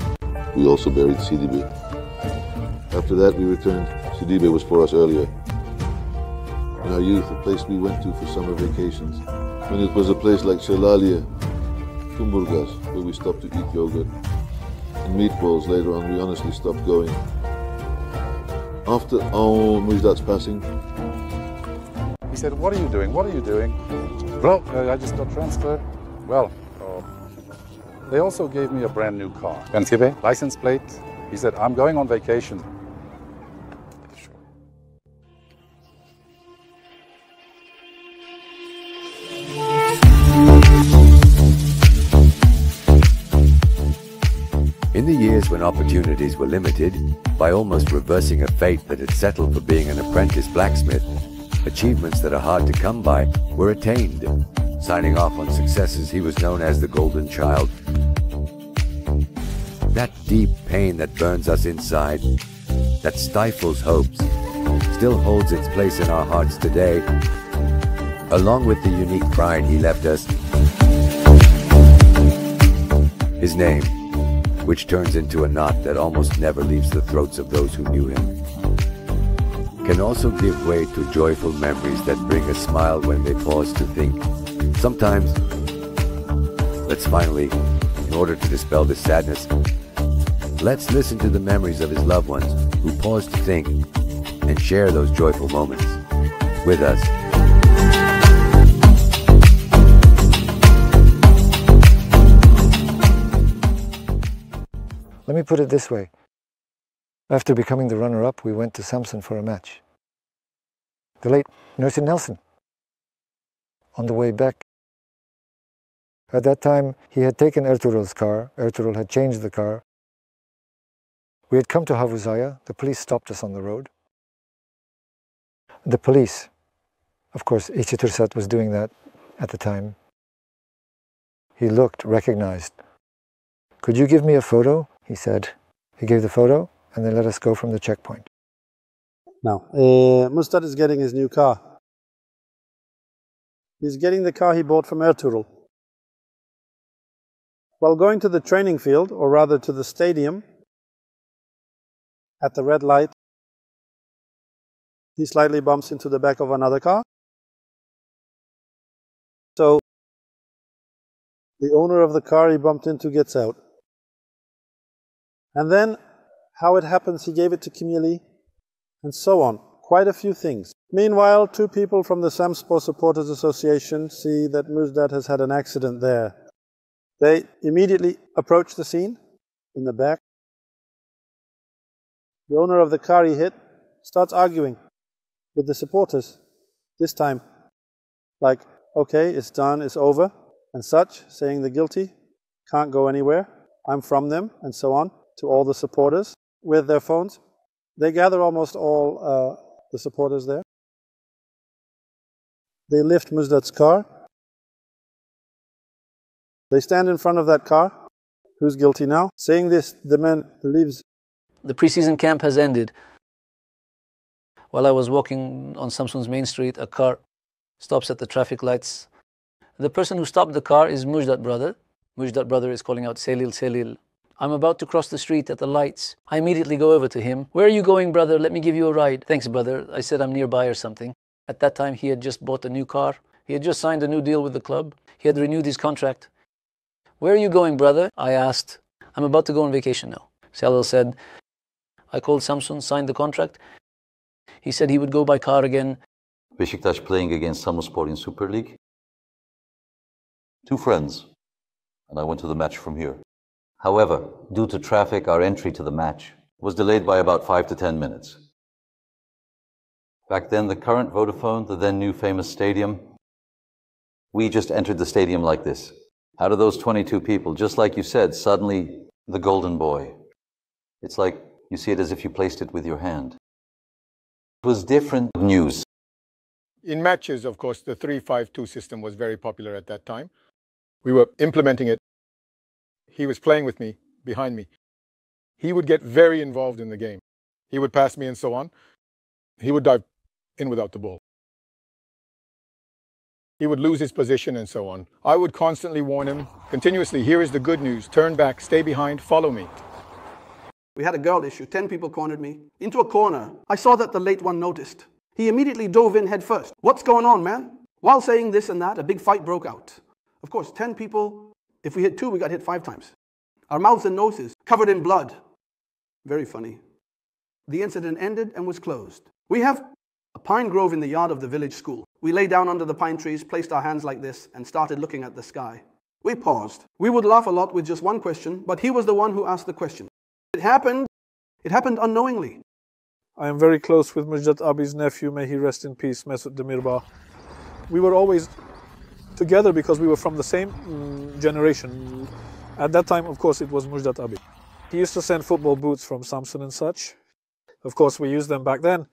We also buried Sidibe. After that, we returned. Sidibe was for us earlier. In our youth, a place we went to for summer vacations. When it was a place like Şelaliye, Kumburgaz, where we stopped to eat yogurt, and meatballs. Later on, we honestly stopped going. After Mujdat's passing, he said, "What are you doing? What are you doing?" Well, I just got transferred. Well, they also gave me a brand new car. Bentibe, license plate. He said, "I'm going on vacation." In the years when opportunities were limited, by almost reversing a fate that had settled for being an apprentice blacksmith, achievements that are hard to come by were attained. Signing off on successes, he was known as the Golden Child. That deep pain that burns us inside, that stifles hopes, still holds its place in our hearts today. Along with the unique pride he left us, his name, which turns into a knot that almost never leaves the throats of those who knew him. can also give way to joyful memories that bring a smile when they pause to think. Sometimes, let's finally, in order to dispel this sadness, let's listen to the memories of his loved ones who pause to think and share those joyful moments with us. Let me put it this way. After becoming the runner-up, we went to Samsun for a match. The late Nelson Nelson. On the way back, at that time, he had taken Ertuğrul's car. Ertuğrul had changed the car. We had come to Havuzaya. The police stopped us on the road. The police, of course, İlki Tursat was doing that at the time. He looked, recognized. "Could you give me a photo?" he said. He gave the photo, and they let us go from the checkpoint. Now, Mustad is getting his new car. He's getting the car he bought from Ertuğrul. While going to the training field, or rather to the stadium, at the red light, he slightly bumps into the back of another car. So, the owner of the car he bumped into gets out. And then, how it happens, he gave it to Kimyeli, and so on. Quite a few things. Meanwhile, two people from the Samspor Supporters Association see that Muzdad has had an accident there. They immediately approach the scene in the back. The owner of the car he hit starts arguing with the supporters. This time, like, okay, it's done, it's over, and such, saying the guilty can't go anywhere, I'm from them, and so on, to all the supporters with their phones. They gather almost all the supporters there. They lift Muzdad's car. They stand in front of that car. Who's guilty now? Saying this, the man leaves. The preseason camp has ended. While I was walking on Samsun's main street, a car stops at the traffic lights. The person who stopped the car is Muzdad brother. Muzdad brother is calling out, "Selil, Selil." I'm about to cross the street at the lights. I immediately go over to him. "Where are you going, brother? Let me give you a ride." "Thanks, brother." I said I'm nearby or something. At that time, he had just bought a new car. He had just signed a new deal with the club. He had renewed his contract. "Where are you going, brother?" I asked. "I'm about to go on vacation now." Selil said, I called Samsun, signed the contract. He said he would go by car again. Beşiktaş playing against Samspor in Super League. Two friends, and I went to the match from here. However, due to traffic, our entry to the match was delayed by about 5 to 10 minutes. Back then, the current Vodafone, the then new famous stadium, we just entered the stadium like this. Out of those 22 people, just like you said, suddenly the golden boy. It's like you see it as if you placed it with your hand. It was different news. In matches, of course, the 3-5-2 system was very popular at that time. We were implementing it. He was playing with me, behind me. He would get very involved in the game. He would pass me and so on. He would dive in without the ball. He would lose his position and so on. I would constantly warn him, continuously, here is the good news, turn back, stay behind, follow me. We had a girl issue. 10 people cornered me into a corner. I saw that the late one noticed. He immediately dove in head first. "What's going on, man?" While saying this and that, a big fight broke out. Of course, 10 people, if we hit 2, we got hit 5 times. Our mouths and noses covered in blood. Very funny. The incident ended and was closed. We have a pine grove in the yard of the village school. We lay down under the pine trees, placed our hands like this, and started looking at the sky. We paused. We would laugh a lot with just one question, but he was the one who asked the question. It happened unknowingly. I am very close with Muzdad Abi's nephew, may he rest in peace, Mesut Demirbağ. We were always together because we were from the same generation. At that time, of course, it was Muzdad Abi. He used to send football boots from Samsun and such. Of course, we used them back then.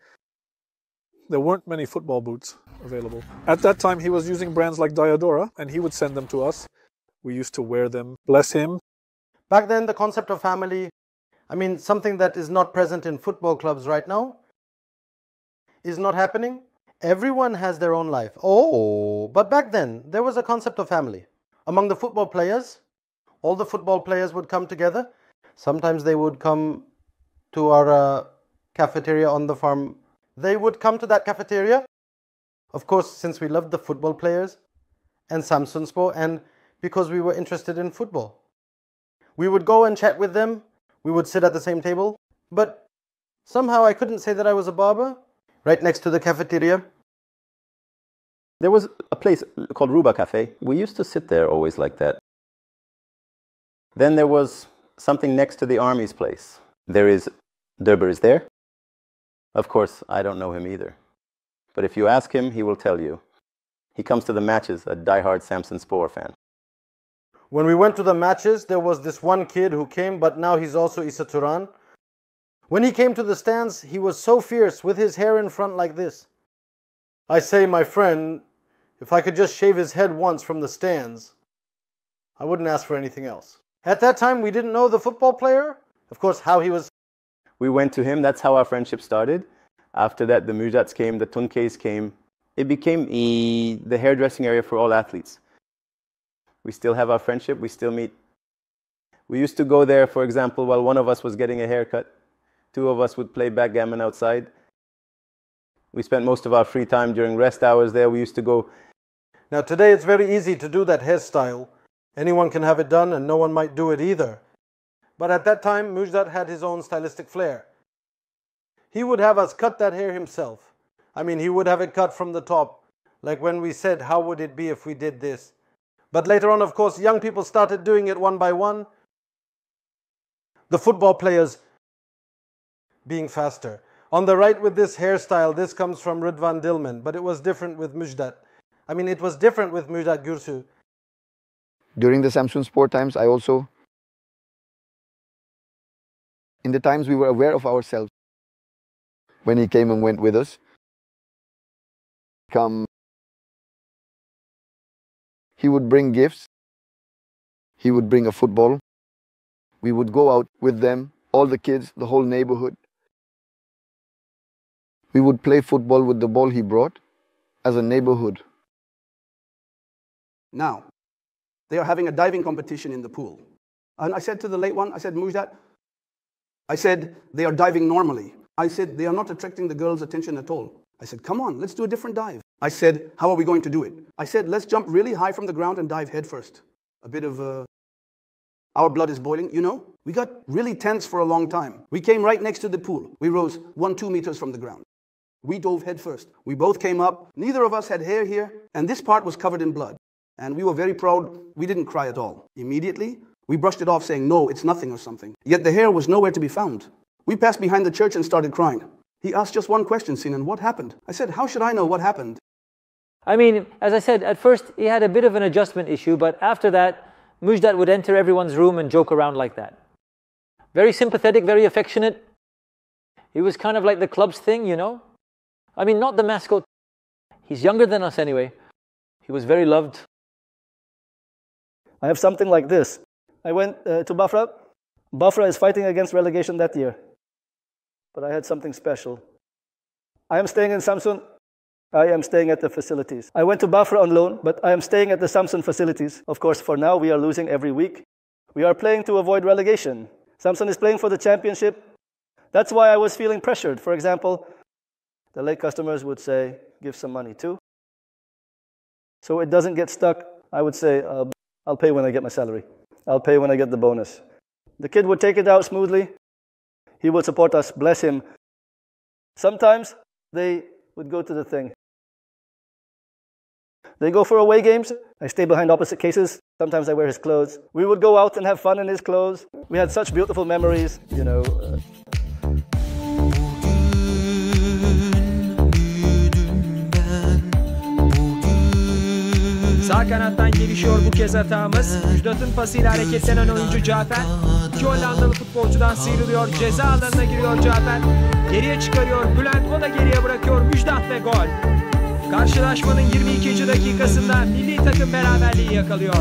There weren't many football boots available. At that time, he was using brands like Diadora, and he would send them to us. We used to wear them. Bless him. Back then, the concept of family, I mean, something that is not present in football clubs right now, is not happening. Everyone has their own life. Oh, but back then, there was a concept of family. Among the football players, all the football players would come together. Sometimes they would come to our cafeteria on the farm they would come to that cafeteria. Of course, since we loved the football players and Samsunspor, and because we were interested in football. We would go and chat with them. We would sit at the same table. But somehow I couldn't say that I was a barber. Right next to the cafeteria. There was a place called Ruba Cafe. We used to sit there always like that. Then there was something next to the army's place. Derber is there. Of course, I don't know him either. But if you ask him, he will tell you. He comes to the matches, a diehard Samsunspor fan. When we went to the matches, there was this one kid who came, but now he's also Issa Turan. When he came to the stands, he was so fierce with his hair in front like this. I say, my friend, if I could just shave his head once from the stands, I wouldn't ask for anything else. At that time, we didn't know the football player. Of course, how he was. We went to him. That's how our friendship started. After that, the Mujdats came, the Tunkeys came. It became the hairdressing area for all athletes. We still have our friendship. We still meet. We used to go there, for example, while one of us was getting a haircut. Two of us would play backgammon outside. We spent most of our free time during rest hours there. We used to go. Now today it's very easy to do that hairstyle. Anyone can have it done and no one might do it either. But at that time, Mujdat had his own stylistic flair. He would have us cut that hair himself. I mean, he would have it cut from the top. Like when we said, how would it be if we did this? But later on, of course, young people started doing it one by one. The football players being faster. On the right with this hairstyle, this comes from Rıdvan Dilmen, but it was different with Mujdat. I mean, it was different with Mujdat Gürsu. During the Samsunspor times, I also, in the times we were aware of ourselves, when he came and went with us, he would bring gifts, he would bring a football, we would go out with them, all the kids, the whole neighborhood. We would play football with the ball he brought as a neighborhood. Now, they are having a diving competition in the pool. And I said to the late one, I said, Mujdat, I said, they are diving normally. I said, they are not attracting the girls' attention at all. I said, come on, let's do a different dive. I said, how are we going to do it? I said, let's jump really high from the ground and dive head first. A bit of our blood is boiling, you know? We got really tense for a long time. We came right next to the pool. We rose 1-2 meters from the ground. We dove head first. We both came up. Neither of us had hair here, and this part was covered in blood. And we were very proud. We didn't cry at all. Immediately, we brushed it off saying, no, it's nothing or something. Yet the hair was nowhere to be found. We passed behind the church and started crying. He asked just one question, Sinan, what happened? I said, how should I know what happened? I mean, as I said, at first he had a bit of an adjustment issue, but after that, Mujdat would enter everyone's room and joke around like that. Very sympathetic, very affectionate. He was kind of like the club's thing, you know? I mean, not the mascot. He's younger than us anyway. He was very loved. I have something like this. I went to Bafra. Bafra is fighting against relegation that year. But I had something special. I am staying in Samsun. I am staying at the facilities. I went to Bafra on loan, but I am staying at the Samsun facilities. Of course, for now, we are losing every week. We are playing to avoid relegation. Samsun is playing for the championship. That's why I was feeling pressured. For example, the late customers would say, give some money too. So it doesn't get stuck. I would say, I'll pay when I get my salary. I'll pay when I get the bonus. The kid would take it out smoothly. He would support us, bless him. Sometimes they would go to the thing. They go for away games. I stay behind opposite cases. Sometimes I wear his clothes. We would go out and have fun in his clothes. We had such beautiful memories, you know. Sağ kanattan gelişiyor bu kez hatamız. Müjdat'ın pasıyla hareketlenen oyuncu Cafer. İki Hollandalı futbolcudan sıyrılıyor. Ceza alanına giriyor Cafer. Geriye çıkarıyor Bülent. O da geriye bırakıyor Müjdat ve gol. Karşılaşmanın 22. dakikasında milli takım beraberliği yakalıyor.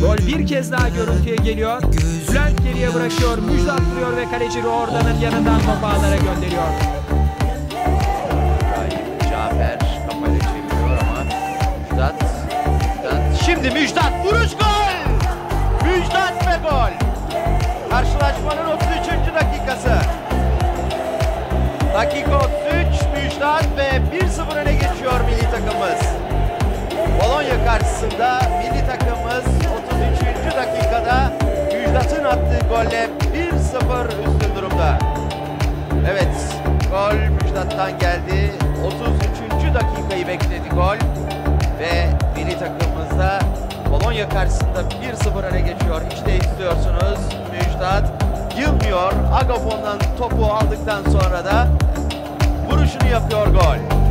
Gol bir kez daha görüntüye geliyor. Bülent geriye bırakıyor. Müjdat vuruyor ve kaleci Roorda'nın yanından topu ağlara gönderiyor. Cafer kafayla çeviriyor ama Müjdat. Şimdi Müjdat vuruş gol! Müjdat ve gol! Karşılaşmanın 33. dakikası. anda milli takımımız 33. dakikada Müjdat'ın attığı golle 1-0 üstün durumda. Evet, gol Müjdat'tan geldi. 33. dakikayı bekledi gol. Ve milli takımımızda Polonya karşısında 1-0 öne geçiyor. İşte istiyorsunuz, Müjdat yılmıyor. Agafon'dan topu aldıktan sonra da vuruşunu yapıyor gol.